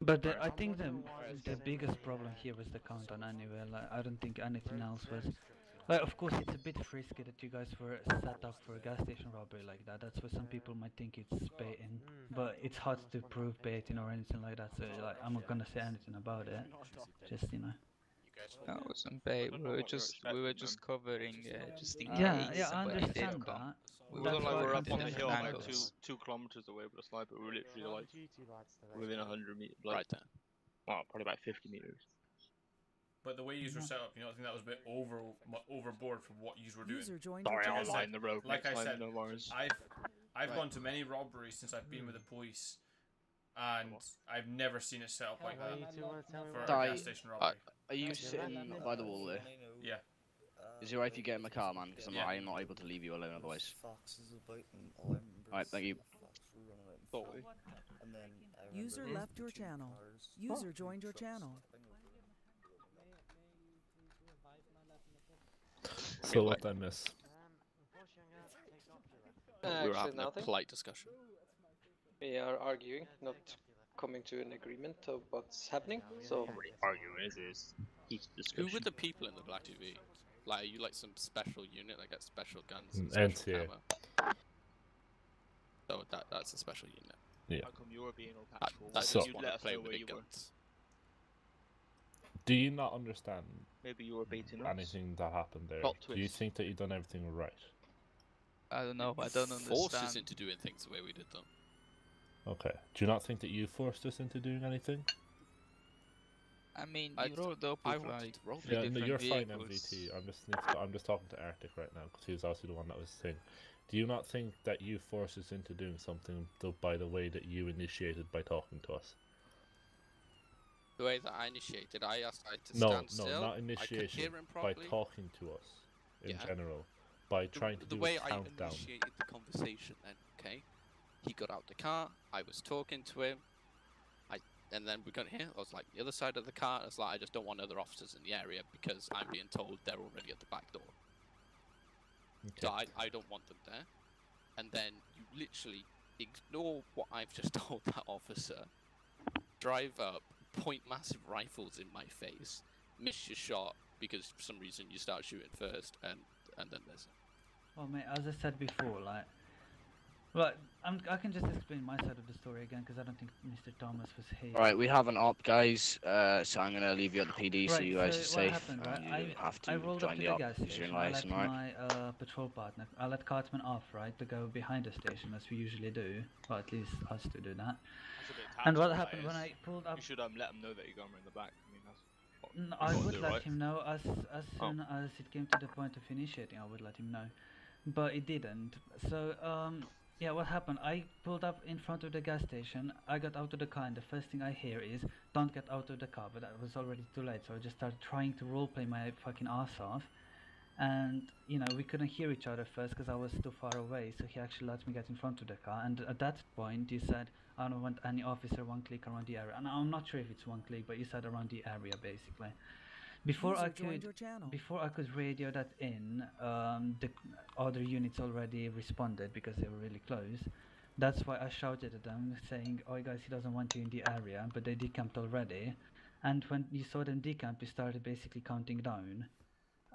But I think the biggest problem here was the countdown anyway. Like I don't think anything else was. Like of course it's a bit frisky that you guys were set up for a gas station robbery like that. That's why some people might think it's baiting, but it's hard to prove baiting or anything like that. So like I'm not gonna say anything about it. Just you know. No, it wasn't bait. We were just covering just in Yeah, case yeah, I somebody did understand come. that. It That's wasn't like why we were I up on the consider hill like angles. 2 kilometers away with a sniper. We were literally like GT lights today. within 100 meters. Like, Right there. well, probably about 50 meters. But the way you were set up, you know, I think that was a bit overboard for what you were doing. User joined Sorry, your I'll channel. line the road Like next I time, said, no worries. I've Right. gone to many robberies since I've been with the police, and I've never seen it set up like that for a gas station robbery. Are you sitting by the wall there? Yeah. Is it right if you get in the car, man? Because I'm not able to leave you alone otherwise. Alright, thank you. User left your channel. User joined your channel. So what I miss? We were Actually, having a nothing. polite discussion. We are arguing, not coming to an agreement of what's happening. So Arguing is heated Who discussion. were the people in the Black TV? Like, are you like some special unit that gets special guns and NCA. special ammo? So that's a special unit. Yeah. How come you're being all That patrol? Why So- don't just you want let to us play know with where the you were? guns. Do you not understand Maybe you were baiting us. anything that happened there? Plot Do you twist. think that you've done everything right? I don't know. I don't Forced us understand. into doing things the way we did them. Okay. Do you not think that you forced us into doing anything? I mean, I you rode up I with wanted like to roll. 3 Yeah, no, different you're vehicles. fine, MVT. I'm just talking to Arctic right now because he was also the one that was saying. Do you not think that you forced us into doing something by the way that you initiated by talking to us? The way that I initiated, I asked I to No, stand still. not I could initiation. hear him By properly. talking to us in Yeah. general, by trying to The do way a I countdown. initiated the conversation then, okay? He got out the car, I was talking to him, and then we got here, I was like, the other side of the car, I was like, I just don't want other officers in the area because I'm being told they're already at the back door. So I don't want them there. And then you literally ignore what I've just told that officer, drive up, point massive rifles in my face, miss your shot because for some reason you start shooting first, and then there's Well, mate, as I said before, like, right, I can just explain my side of the story again because I don't think Mr. Thomas was here. Alright, we have an op, guys, so I'm gonna leave you at the PD so Right, you guys so are what safe. happened, right? You have to I rolled up join to the the op gas because you're in station. I let liaison, right? my patrol partner, I let Cartman off, right, to go behind the station as we usually do, or at least us to do that. That's a bit And what tactical, happened that when is. I pulled up? You should let them know that you're going around the back. I mean, that's what No, you I gotta would do, let right? him know as soon as it came to the point of initiating. I would let him know, but it didn't. So yeah, what happened? I pulled up in front of the gas station. I got out of the car, and the first thing I hear is, "Don't get out of the car." But that was already too late, so I just started trying to roleplay my fucking ass off. And you know, we couldn't hear each other first because I was too far away. So he actually let me get in front of the car. And at that point, you said, "I don't want any officer one click around the area." And I'm not sure if it's one click, but you said around the area basically. Before I could radio that in, the other units already responded because they were really close. That's why I shouted at them saying, "Oh guys, he doesn't want you in the area," but they decamped already. And when you saw them decamp, you started basically counting down.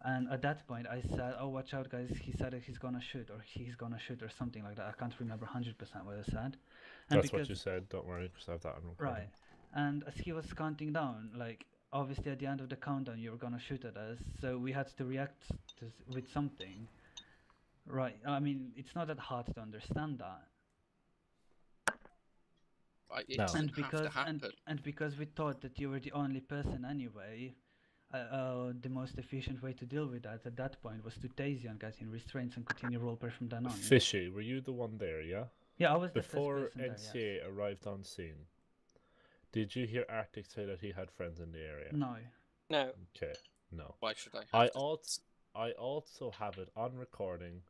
And at that point I said, "Oh, watch out guys, he said that he's gonna shoot," or "he's gonna shoot," or something like that. I can't remember 100% what I said. And That's what you said, don't worry, because I have that on recording. Right. And as he was counting down, like, obviously at the end of the countdown you were gonna shoot at us, so we had to react with something. Right, I mean, it's not that hard to understand that. it doesn't have to happen. And because we thought that you were the only person anyway, the most efficient way to deal with that at that point was to tase you and get in restraints and continue roleplay from then on. Fishy, were you the one there, yeah? Yeah, I was the Before first person NCA arrived on scene, did you hear Arctic say that he had friends in the area? No. No. Okay, no. Why should I? I also have it on recording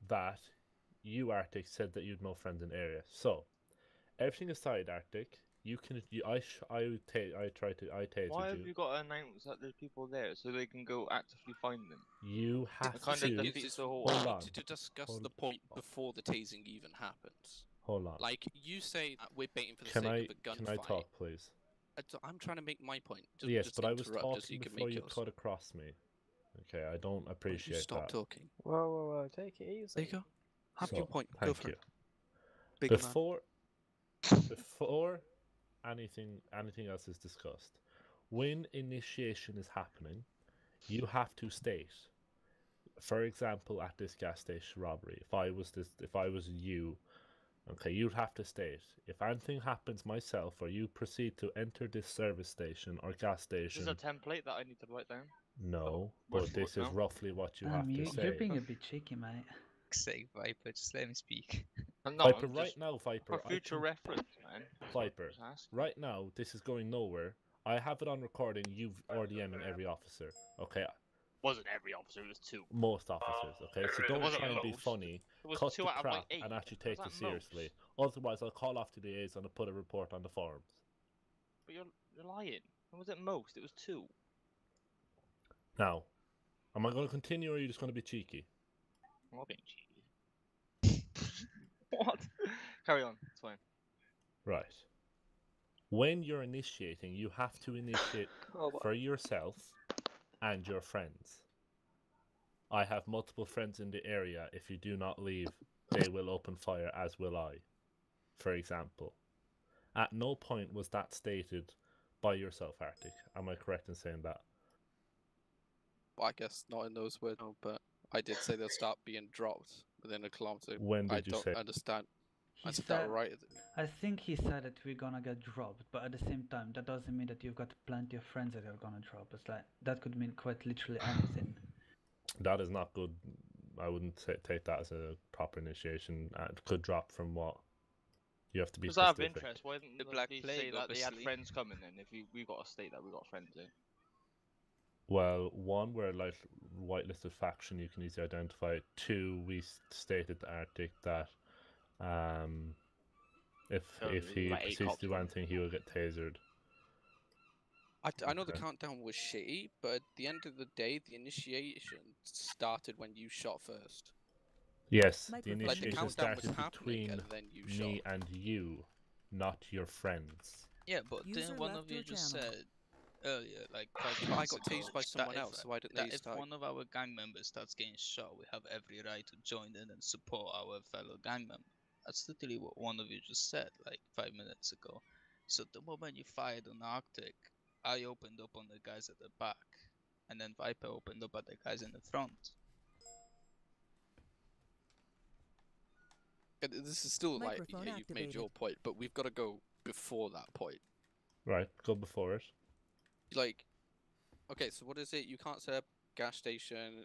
that you, Arctic, said that you'd no friends in the area. So, everything aside, Arctic, you can. I tasered Why have you. you got to announce that there's people there so they can go actively find them? You have It kind of defeats the whole. Hold on. To discuss the point before the tasing even happens. Hold on. Like, you say that we're baiting for the Can sake of a gunfight. Can I talk, please? I'm trying to make my point. Yes, just but I was interrupt us so talking you can before make you yours. cut across me. Okay, I don't appreciate that. Stop talking. Whoa, take it easy. There you go. Have So, your point. Go Thank for you. it. Big man. Before anything else is discussed, when initiation is happening, you have to state. For example, at this gas station robbery, if I was you, Okay, you'd have to state, if anything happens myself or you proceed to enter this service station or gas Is station... this a template that I need to write down? No, word but for this word is now? roughly what you have to You're say. being a bit cheeky, mate. Sake, Viper, just let me speak. No, Viper, I'm right just now, Viper, for future reference, man. That's what Viper, I was asking. right now, this is going nowhere. I have it on recording, you've RDMing every officer, okay? Wasn't every officer, it was 2. Most officers, okay? So It don't wasn't try and be most. funny. It was Cut 2 the out of crap like 8. and actually How's take that this seriously. Otherwise, I'll call off to the liaison and put a report on the forums. But you're lying. It wasn't most, it was 2. Now, am I going to continue or are you just going to be cheeky? I'm not being cheeky. What? Carry on, it's fine. Right. When you're initiating, you have to initiate for yourself and your friends. I have multiple friends in the area. If you do not leave, they will open fire, as will I, for example. At no point was that stated by yourself, Arctic. Am I correct in saying that? Well, I guess not in those words, no, but I did say they'll start being dropped within a kilometer. When did you I say? don't understand. He I said that right. I think he said that we're gonna get dropped, but at the same time, that doesn't mean that you've got plenty of friends that are gonna drop. It's like that could mean quite literally anything. That is not good. I wouldn't take that as a proper initiation. It could drop from what? You have to be Because out of specific. interest, why didn't The they Black say Plague, that they had obviously. friends coming then? If we got to state that we got friends in. Well, one, we're like whitelisted faction, you can easily identify it. 2, we stated to Arctic that if he like 8 proceeds to cops do coming. anything, he will get tasered. I know the Okay. countdown was shitty, but at the end of the day, the initiation started when you shot first. Yes, the Like, the initiation countdown was started happening between and then you me shot. and you, not your friends. Yeah, but User didn't one left of you your just channel. said earlier, like 5 Yeah, but I minutes got ago, tased by someone that else, so why didn't that they if start? one of our gang members starts getting shot, we have every right to join in and support our fellow gang member. That's literally what one of you just said, like 5 minutes ago. So the moment you fired on Arctic, I opened up on the guys at the back, and then Viper opened up at the guys in the front. This is still like, Microphone yeah, you've made activated. your point, but we've got to go before that point. Right, go before it. Like, okay, so what is it? You can't set up a gas station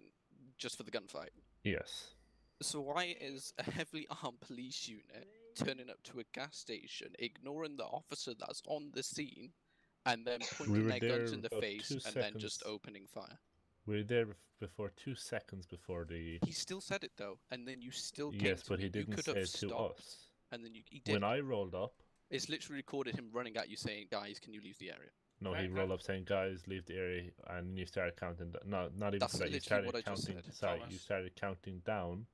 just for the gunfight. Yes. So why is a heavily armed police unit turning up to a gas station, ignoring the officer that's on the scene, and then pointing were their guns there in the about face 2 and then just seconds. opening fire? We were there before 2 seconds before the... He still said it though, and then you still came Yes, to but me. he didn't You could say have it to stopped, us. and then he did. When I rolled up... It's literally recorded him running at you saying, "Guys, can you leave the area?" No, he rolled up saying, "Guys, leave the area," and you started counting. No, not even That's for that. You literally started what I just counting. said. Sorry, Thomas. you started counting down,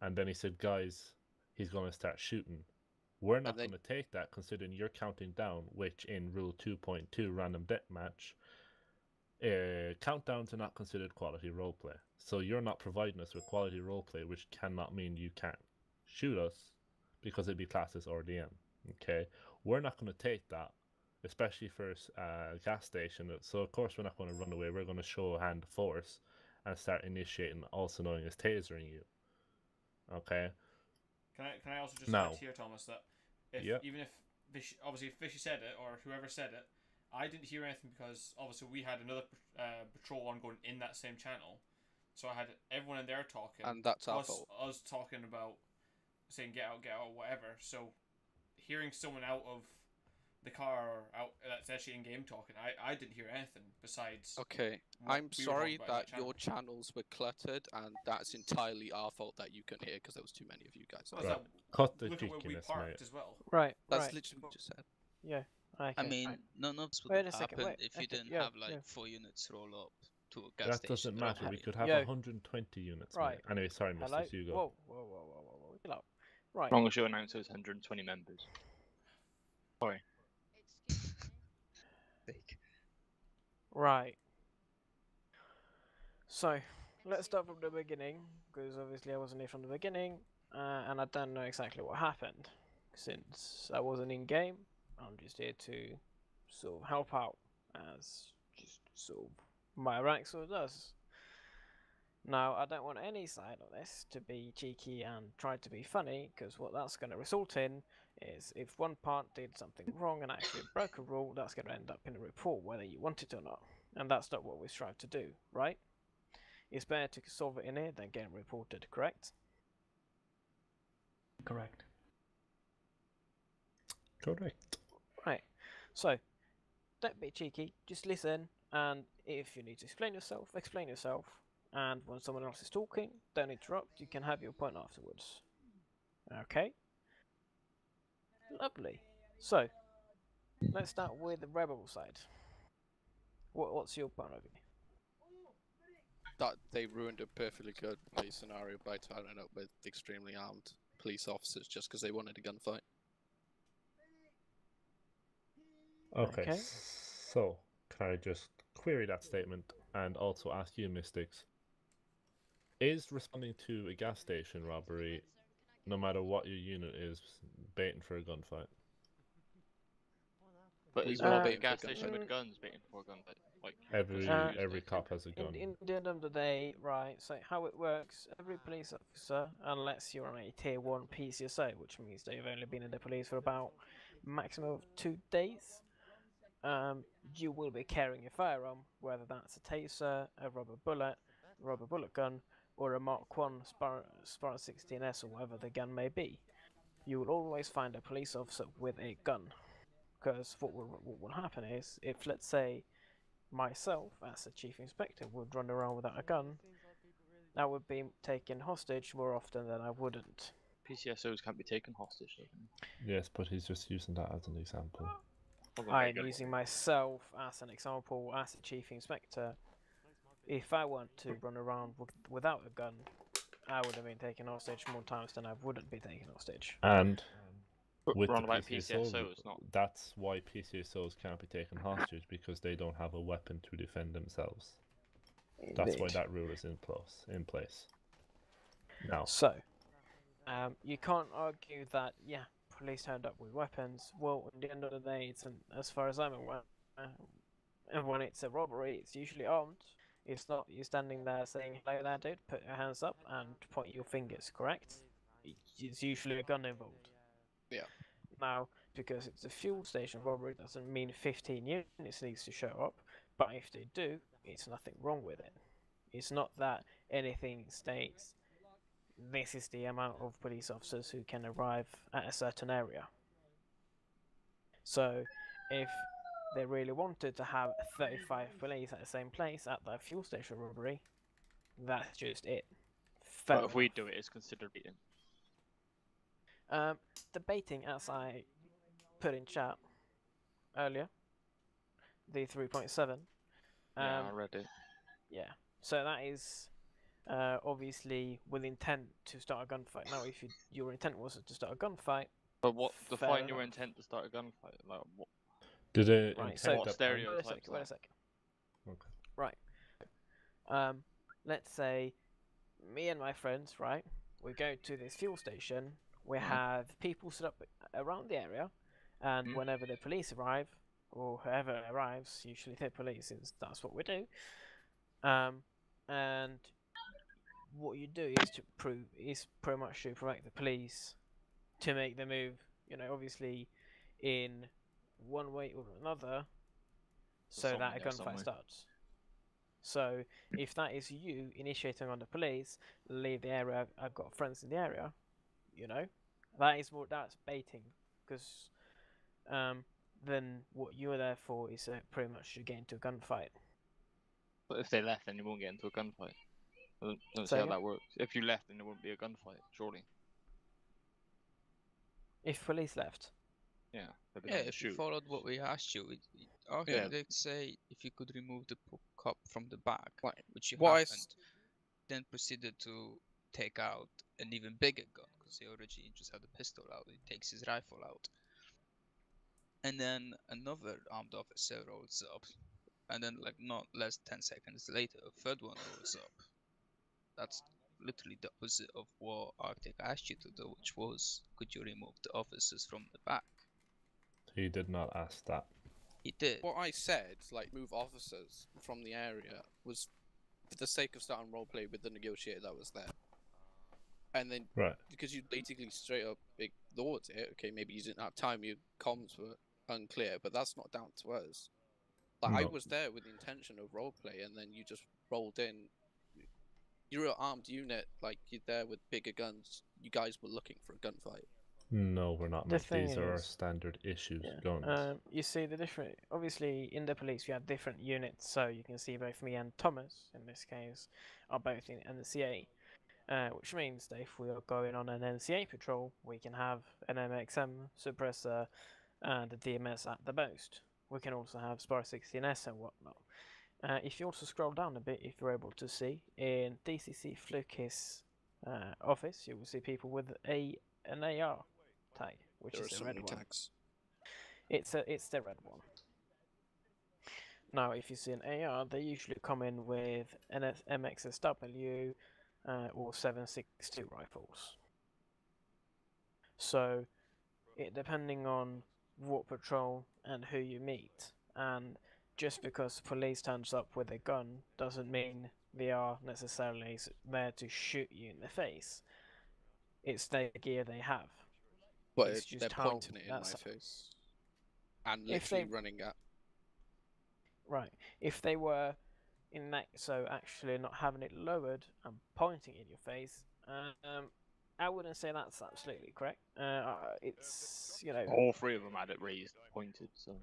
and then he said, "Guys, he's going to start shooting." We're not going to take that, considering you're counting down, which in Rule 2.2 Random Deathmatch, countdowns are not considered quality roleplay. So you're not providing us with quality roleplay, which cannot mean you can't shoot us, because it'd be classed as RDM. Okay, we're not going to take that, especially for a gas station. So of course we're not going to run away. We're going to show a hand of force and start initiating, also known as tasering you. Okay. Can I also just now, add here, Thomas, that if, yep. even if Vishy, obviously if Vishy said it or whoever said it, I didn't hear anything because obviously we had another patrol ongoing in that same channel, so I had everyone in there talking, and that's our plus fault. us talking about saying get out, whatever. So hearing someone out of the car or out that's actually in game talking, I didn't hear anything besides. Okay, I'm sorry that your channels were cluttered, and that's entirely our fault that you couldn't hear because there was too many of you guys. Right. Cut the Look at where we cheekiness, parked mate. as well. Right, That's right. literally what you just said. Yeah. Okay, I mean, right. none of this would Wait have a second, happened wait, if you okay, didn't yeah, have like yeah. 4 units roll up to a gas That doesn't station. matter. We could have Yo. 120 units. Right. Mate. Anyway, sorry, Hello? Mr. Hugo. Whoa. Chill out. Right. As long as you announce there's 120 members. Sorry. Right. So, let's start from the beginning, because obviously I wasn't here from the beginning, and I don't know exactly what happened, since I wasn't in game. I'm just here to sort of help out, as just sort of my rank sort of does. Now, I don't want any side of this to be cheeky and try to be funny, because what that's going to result in is if one part did something wrong and actually broke a rule, that's going to end up in a report whether you want it or not. And that's not what we strive to do, right? It's better to solve it in here than getting reported, correct? Correct. Correct. Right. So, don't be cheeky, just listen, and if you need to explain yourself, explain yourself. And when someone else is talking, don't interrupt, you can have your point afterwards. Okay? Lovely. So, let's start with the rebel side. What's your point of view? That they ruined a perfectly good scenario by tying up with extremely armed police officers just because they wanted a gunfight. Okay, so can I just query that statement and also ask you, Mystics? Is responding to a gas station robbery, no matter what your unit is, baiting for a gunfight? But is robbing a gas station with guns baiting for a gunfight? Like every cop has a gun. In the end of the day, right, so how it works, every police officer, unless you're on a tier 1 PCSO, which means that you've only been in the police for about maximum of 2 days, you will be carrying a firearm, whether that's a taser, a rubber bullet gun, or a Mark 1 Spar 16S, or whatever the gun may be. You will always find a police officer with a gun. Because what will happen is, if let's say myself as a chief inspector would run around without a gun, I would be taken hostage more often than I wouldn't. PCSOs can't be taken hostage. Yes, but he's just using that as an example. I'm using myself as an example as a chief inspector. If I want to run around without a gun, I would have been taken hostage more times than I wouldn't be taken hostage. And with Run the about PCSO, PCSOs, not. that's why PCSOs can't be taken hostage, because they don't have a weapon to defend themselves. That's why that rule is in place. Now, so you can't argue that police turned up with weapons. Well, at the end of the day, it's as far as I'm aware, and when it's a robbery, it's usually armed. It's not you standing there saying, "Hello there, dude, put your hands up and point your fingers," correct? It's usually a gun involved. Yeah. Now, because it's a fuel station robbery, doesn't mean 15 units needs to show up, but if they do, it's nothing wrong with it. It's not that anything states this is the amount of police officers who can arrive at a certain area. So, if they really wanted to have 35 police at the same place at that fuel station robbery, that's just it. But if we do it, it's considered beating. The baiting, as I put in chat earlier, the 3.7. Yeah, I read it. Yeah, so that is obviously with intent to start a gunfight. Now, if your intent wasn't to start a gunfight, but what define your intent to start a gunfight? Like what? Did it right, so what stereotypes? Wait a second. Okay. Right. Let's say me and my friends, right? We go to this fuel station. We have people set up around the area, and whenever the police arrive, or whoever arrives, usually the police, since that's what we do. And what you do is pretty much to provoke the police to make the move. You know, obviously, in one way or another, so that a gunfight starts. So if that is you initiating on the police, leave the area. I've got friends in the area. You know, that's baiting, because then what you're there for is pretty much to get into a gunfight. But if they left, then you won't get into a gunfight. I don't see how that works. If you left, then there wouldn't be a gunfight, surely. If police left. Yeah. If you followed what we asked you, let's say if you could remove the cop from the back, which you haven't, then proceeded to take out an even bigger gun, because he already just had a pistol out, he takes his rifle out. And then another armed officer rolls up, and then like not less than 10 seconds later, a third one rolls up. That's literally the opposite of what Arctic asked you to do, which was, could you remove the officers from the back? He did not ask that. He did. What I said, like move officers from the area, was for the sake of starting roleplay with the negotiator that was there. And then, Right. because you basically straight up ignored it, okay, maybe you didn't have time, your comms were unclear, but that's not down to us. Like, I No. was there with the intention of roleplay, and then you just rolled in. You're an armed unit, like, you're there with bigger guns. You guys were looking for a gunfight. No, we're not, The mate. thing These are our is- standard issues Yeah. guns. You see the different. Obviously, in the police, we have different units, so you can see both me and Thomas, in this case, are both in NCA. Which means that if we are going on an NCA patrol, we can have an MXM suppressor and a DMS at the most. We can also have SPAR 16S and whatnot. If you also scroll down a bit, if you're able to see, in DCC Flukis office, you will see people with an AR tag, which There is are the so red many one. tags. It's the red one. Now, if you see an AR, they usually come in with an MXSW or 7.62 rifles. So, depending on what patrol and who you meet, and just because police turns up with a gun doesn't mean they are necessarily there to shoot you in the face. It's the gear they have. But It's just they're how pointing it in my that's- face. And If literally they- running at. Right. If they were in that, so actually not having it lowered and pointing in your face, I wouldn't say that's absolutely correct. It's, you know. All three of them had it raised, pointed. So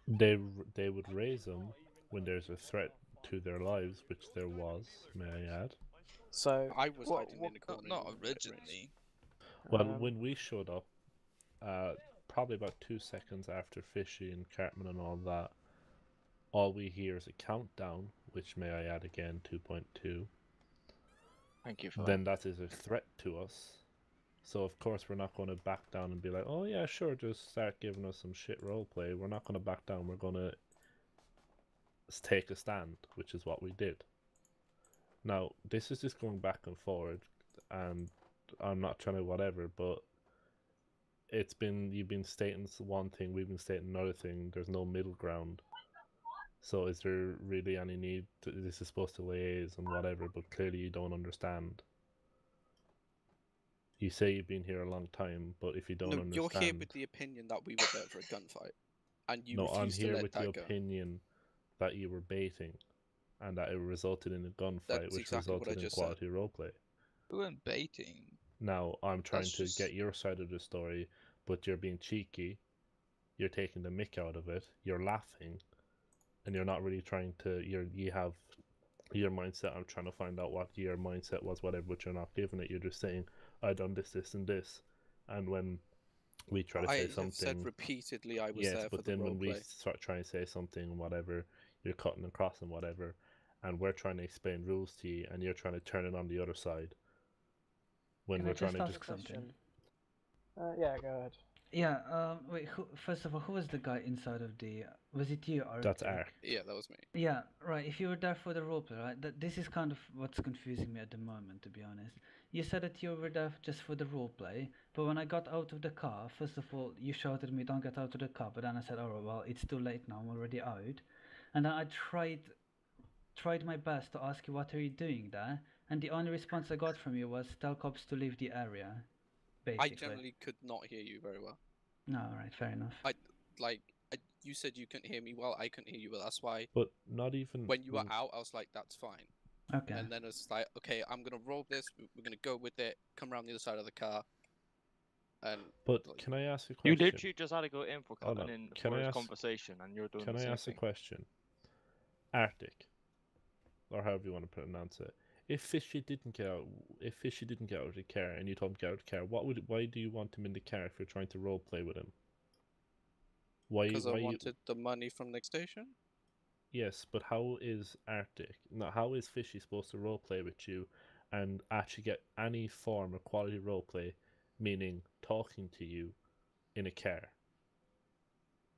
They would raise them when there's a threat to their lives, which there was, may I add. So I was hiding in the corner. Not originally. Well, when we showed up, probably about 2 seconds after Fishy and Cartman and all that, all we hear is a countdown, which may I add again, 2.2. Thank you for Then that is a threat to us. So of course we're not going to back down and be like, oh yeah, sure, just start giving us some shit roleplay. We're not going to back down. We're going to take a stand, which is what we did. Now, this is just going back and forward, and I'm not trying to whatever, but you've been stating one thing, we've been stating another thing. There's no middle ground. So is there really any need this is supposed to liaise and whatever, but clearly you don't understand. You say you've been here a long time, but if you don't No, understand... you're here with the opinion that we were there for a gunfight. And you No, I'm refuse to here let with that the go. opinion that you were baiting, and that it resulted in a gunfight, That's which exactly what I resulted in just said. quality roleplay. We weren't baiting. Now, I'm trying That's to just- get your side of the story, but you're being cheeky, you're taking the mick out of it, you're laughing, and you're not really trying to... You have your mindset, I'm trying to find out what your mindset was, whatever, but you're not giving it, you're just saying, I done this, this, and this. And when we try to say I something... have said repeatedly I was yes, there but for the then when we roleplay. start trying to say something, whatever, you're cutting across and whatever, and we're trying to explain rules to you, and you're trying to turn it on the other side. When Can we're I trying just to ask something? Yeah, go ahead. Yeah, wait, first of all, who was the guy inside of the... Was it you, Arthur? That's Ark. Yeah, that was me. Yeah, right, if you were there for the roleplay, right? This is kind of what's confusing me at the moment, to be honest. You said that you were there just for the roleplay, but when I got out of the car, first of all, you shouted at me, don't get out of the car, but then I said, oh, well, it's too late now, I'm already out. And then I tried my best to ask you, what are you doing there? And the only response I got from you was, tell cops to leave the area, basically. I generally could not hear you very well. No, alright, fair enough. You said you couldn't hear me well, I couldn't hear you well, that's why... But not even... When you were out, I was like, that's fine. Okay. And then it's like, okay, I'm gonna roll this, we're gonna go with it, come around the other side of the car, and... But can I ask a question? you literally just had to go in for Hold cutting on. in Can for I his ask- conversation, and you're doing Can the I same ask thing. a question? Arctic, or however you want to pronounce it. If Fishy didn't get out of the car, and you told him to get out of the car, why do you want him in the car if you're trying to role play with him? Why? Because I why you- wanted the money from next station? Yes, but how is Arctic? No, how is Fishy supposed to roleplay with you and actually get any form of quality roleplay, meaning talking to you in a car?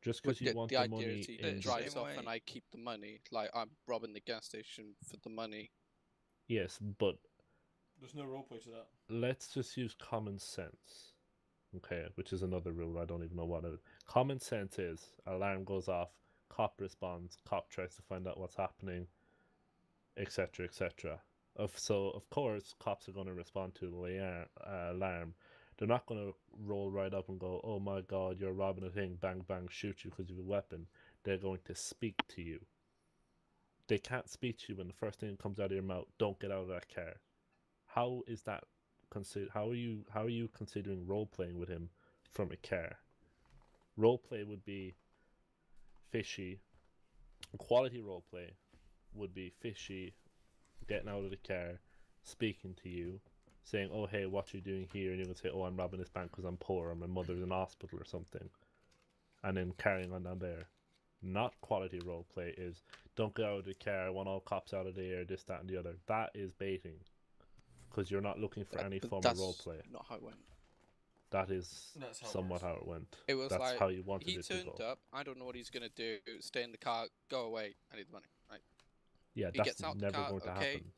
Just because you want the idea money is he in drives off and I keep the money, like I'm robbing the gas station for the money. Yes, but There's no roleplay to that. let's just use common sense. Okay, which is another rule. I don't even know what it is. Common sense is alarm goes off, cop responds, cop tries to find out what's happening. etc., etc. So of course, cops are going to respond to the alarm. They're not going to roll right up and go, "Oh my God, you're robbing a thing! Bang bang, shoot you because you have a weapon." They're going to speak to you. They can't speak to you when the first thing that comes out of your mouth, "Don't get out of that car." How is that How are you considering role playing with him from a car? Role play would be fishy. Quality role play would be fishy, getting out of the car, speaking to you, saying, "Oh hey, what you doing here?" And you're gonna say, "Oh, I'm robbing this bank because I'm poor, or my mother's in hospital or something," and then carrying on down there. Not quality role play is, "Don't get out of the car, I want all cops out of the air, this, that, and the other." That is baiting, because you're not looking for any form of role play. Not how it went. That is somewhat how it went. It was That's like how you wanted he it to turned go. up. I don't know what he's gonna do. Stay in the car. Go away. I need money. Right. Yeah, he that's gets out never the car. going to Okay. happen.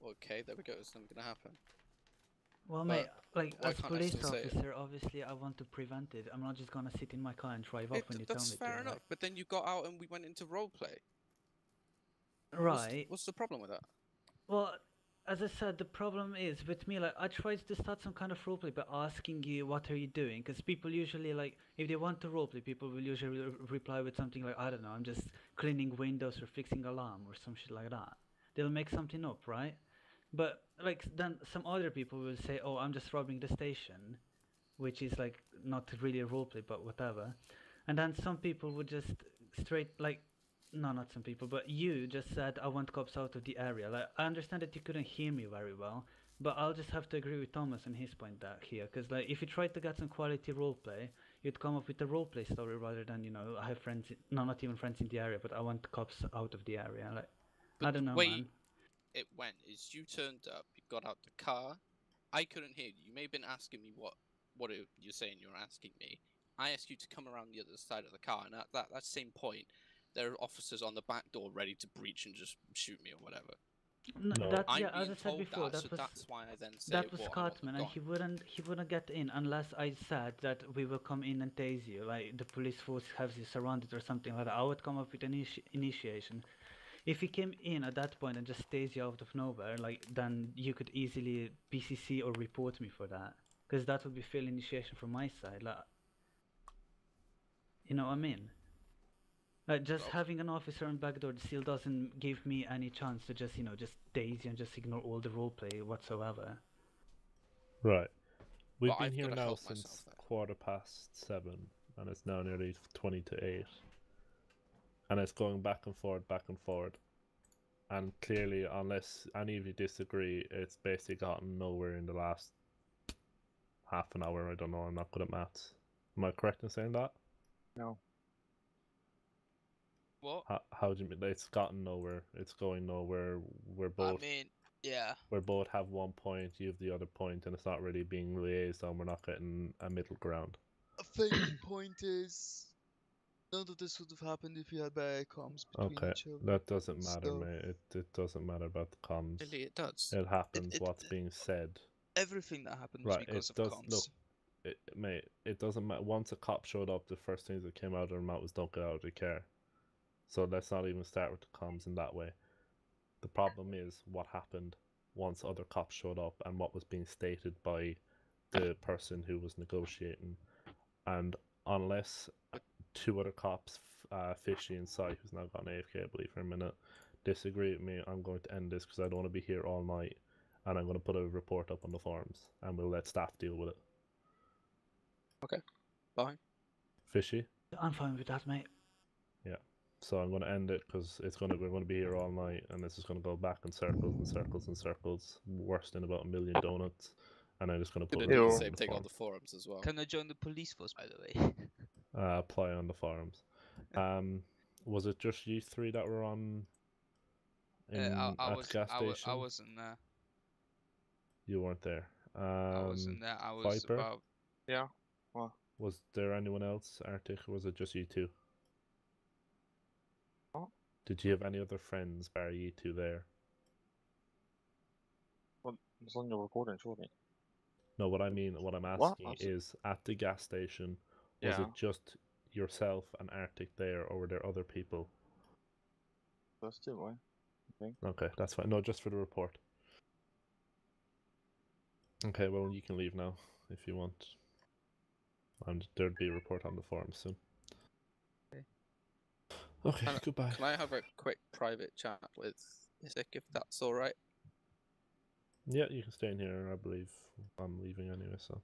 Okay, there we go. It's never gonna happen. Well, But mate, like why as a can't I police still say it? officer, obviously I want to prevent it. I'm not just gonna sit in my car and drive off when you tell me That's to. fair enough. like- But then you got out and we went into roleplay. Right. What's the problem with that? Well, as I said, the problem is with me, like, I tried to start some kind of roleplay by asking you, what are you doing? Because people usually, like, if they want to roleplay, people will usually reply with something like, I don't know, I'm just cleaning windows or fixing alarm or some shit like that. They'll make something up, right? But, like, then some other people will say, oh, I'm just robbing the station, which is, like, not really a roleplay, but whatever. And then some people would just straight, like, no, not some people, but you just said, I want cops out of the area. Like, I understand that you couldn't hear me very well, but I'll just have to agree with Thomas on his point that here, because like, if you tried to get some quality roleplay, you'd come up with a roleplay story rather than, you know, I have friends, no, not even friends in the area, but I want cops out of the area. Like, But I don't know, the way man. it went is you turned up, you got out the car. I couldn't hear you. You may have been asking me what you're saying. You're asking me. I asked you to come around the other side of the car, and at that same point, there are officers on the back door ready to breach and just shoot me or whatever. No, that, I'm yeah, as being I said told before, that, that so was that's why I then say that was what I want Cartman, and gone. he wouldn't get in unless I said that we will come in and tase you, like the police force has you surrounded or something like that. I would come up with an initiation. If he came in at that point and just tase you out of nowhere, like, then you could easily PCC or report me for that, because that would be failed initiation from my side. Like, you know what I mean? Like, just having an officer on backdoor still doesn't give me any chance to just, you know, just tase you and just ignore all the roleplay whatsoever. Right. We've Well, been I've here gotta now help since myself 7:15, and it's now nearly 20 to 8. And it's going back and forward. And clearly, unless any of you disagree, it's basically gotten nowhere in the last half an hour. I don't know, I'm not good at maths. Am I correct in saying that? No. What? How do you mean? It's gotten nowhere. It's going nowhere. We're both. I mean, yeah. We both have 1 point. You have the other point, and it's not really being liaised on. We're not getting a middle ground. I think the point is, none of this would have happened if you had better comms between Okay, each other. that doesn't matter, So- mate. It doesn't matter about the comms. Really, it does. It happens. What's being said. Everything that happens Right. because It of does. comms. Look, mate. It doesn't matter. Once a cop showed up, the first things that came out of their mouth was, "Don't get out of the car." So let's not even start with the comms in that way. The problem is what happened once other cops showed up and what was being stated by the person who was negotiating. And unless 2 other cops, Fishy and Sai, who's now gone AFK, I believe, for a minute, disagree with me, I'm going to end this because I don't want to be here all night. And I'm going to put a report up on the forums and we'll let staff deal with it. Okay, bye. Fishy? I'm fine with that, mate. Yeah. So I'm going to end it because we're going to be here all night, and this is going to go back in circles and circles and circles, worse than about 1 million donuts. And I'm just going to put Gonna a do the report same on the thing on forum. the forums as well. Can I join the police force, by the way? Apply on the forums. Was it just you 3 that were on I at the gas station? I wasn't there. You weren't there. I wasn't there. I was Viper? about. Yeah. What? Was there anyone else, Arctic, or was it just you 2? What? Did you have any other friends, bar you 2 there? Well, it's on your recording, surely. No, what I'm asking is, at the gas station, was it just yourself and Arctic there, or were there other people? That's 2, right? Okay, that's fine. No, just for the report. Okay, well, you can leave now if you want. And there'll be a report on the forum soon. Okay, goodbye. Can I have a quick private chat with Isaac, if that's alright? Yeah, you can stay in here, I believe. I'm leaving anyway, so.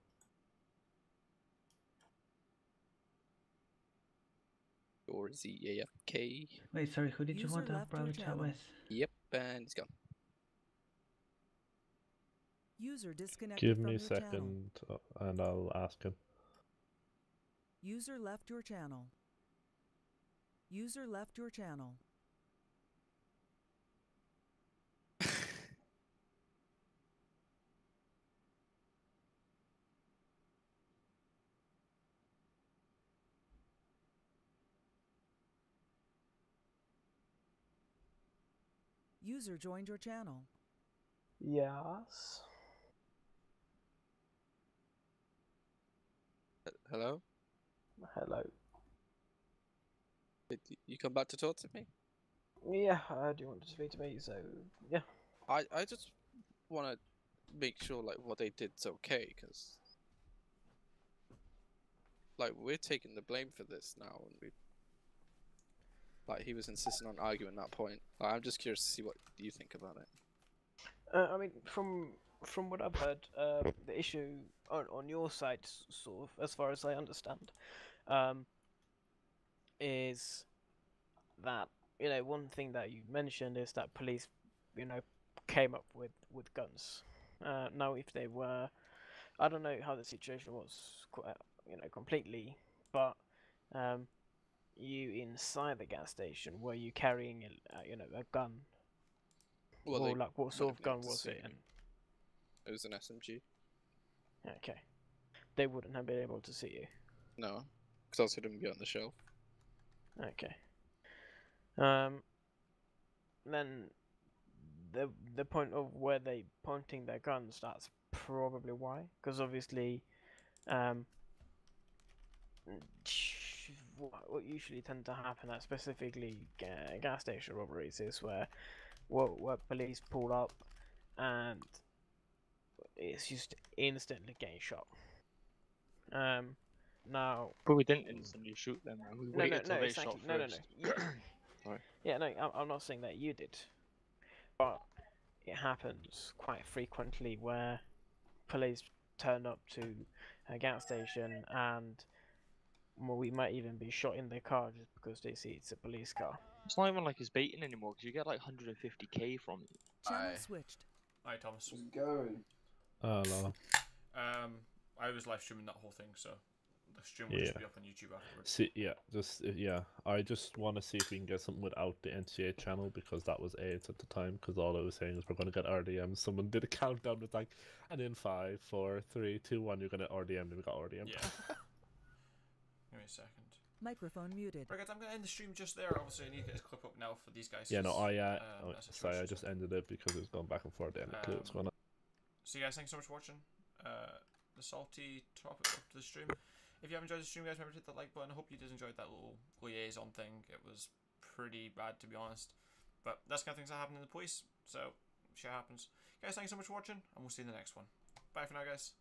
Or is he AFK? Wait, sorry, who did you User want to have left your private chat channel. with? Yep, and he's gone. User disconnected Give from me a your channel. second, and I'll ask him. User left your channel. User left your channel. User joined your channel. Yes. Hello? Hello. Did you come back to talk to me? Yeah, do you want to speak to me? So, yeah. I just want to make sure like what they did's okay, because like we're taking the blame for this now, and we like he was insisting on arguing that point. Like, I'm just curious to see what you think about it. I mean, from what I've heard, the issue on your side, sort of, as far as I understand, is that, you know, one thing that you mentioned is that police, you know, came up with guns. Now, if they were, I don't know how the situation was, you know, completely, but you inside the gas station, were you carrying, you know, a gun? Well, Or like, what sort of gun was it? And it was an SMG. okay, they wouldn't have been able to see you. No, because I didn't be on the shelf. Okay. Then the point of where they pointing their guns, that's probably why. Because obviously, what usually tend to happen at specifically gas station robberies is where police pull up and it's just instantly getting shot. Now. But we didn't instantly shoot them. We waited till they exactly. shot first. Yeah. Sorry. Yeah, no, I'm not saying that you did, but it happens quite frequently where police turn up to a gas station and, well, we might even be shot in their car just because they see it's a police car. It's not even like it's baiting anymore because you get like 150k from it. Channel switched. Hi, Thomas. How's it going? Hello. I was live streaming that whole thing, so the stream will just be up on YouTube afterwards. I just want to see if we can get something without the NCA channel, because that was AIDS at the time, because all I was saying is we're going to get RDM. Someone did a countdown with like, and in 5, 4, 3, 2, 1, you're going to RDM, and we got RDM. Yeah. Give me a second. Microphone muted. Right, guys, I'm going to end the stream just there. Obviously, I need to get this clip up now for these guys. Yeah, no, Sorry, I just ended it because it was going back and forth. I didn't clue what's going on. So guys, thanks so much for watching the salty topic up to the stream. If you have enjoyed the stream, guys, remember to hit that like button. I hope you did enjoy that little liaison thing. It was pretty bad, to be honest, but that's the kind of things that happen in the police, so shit happens. Guys, thanks so much for watching, and we'll see you in the next one. Bye for now, guys.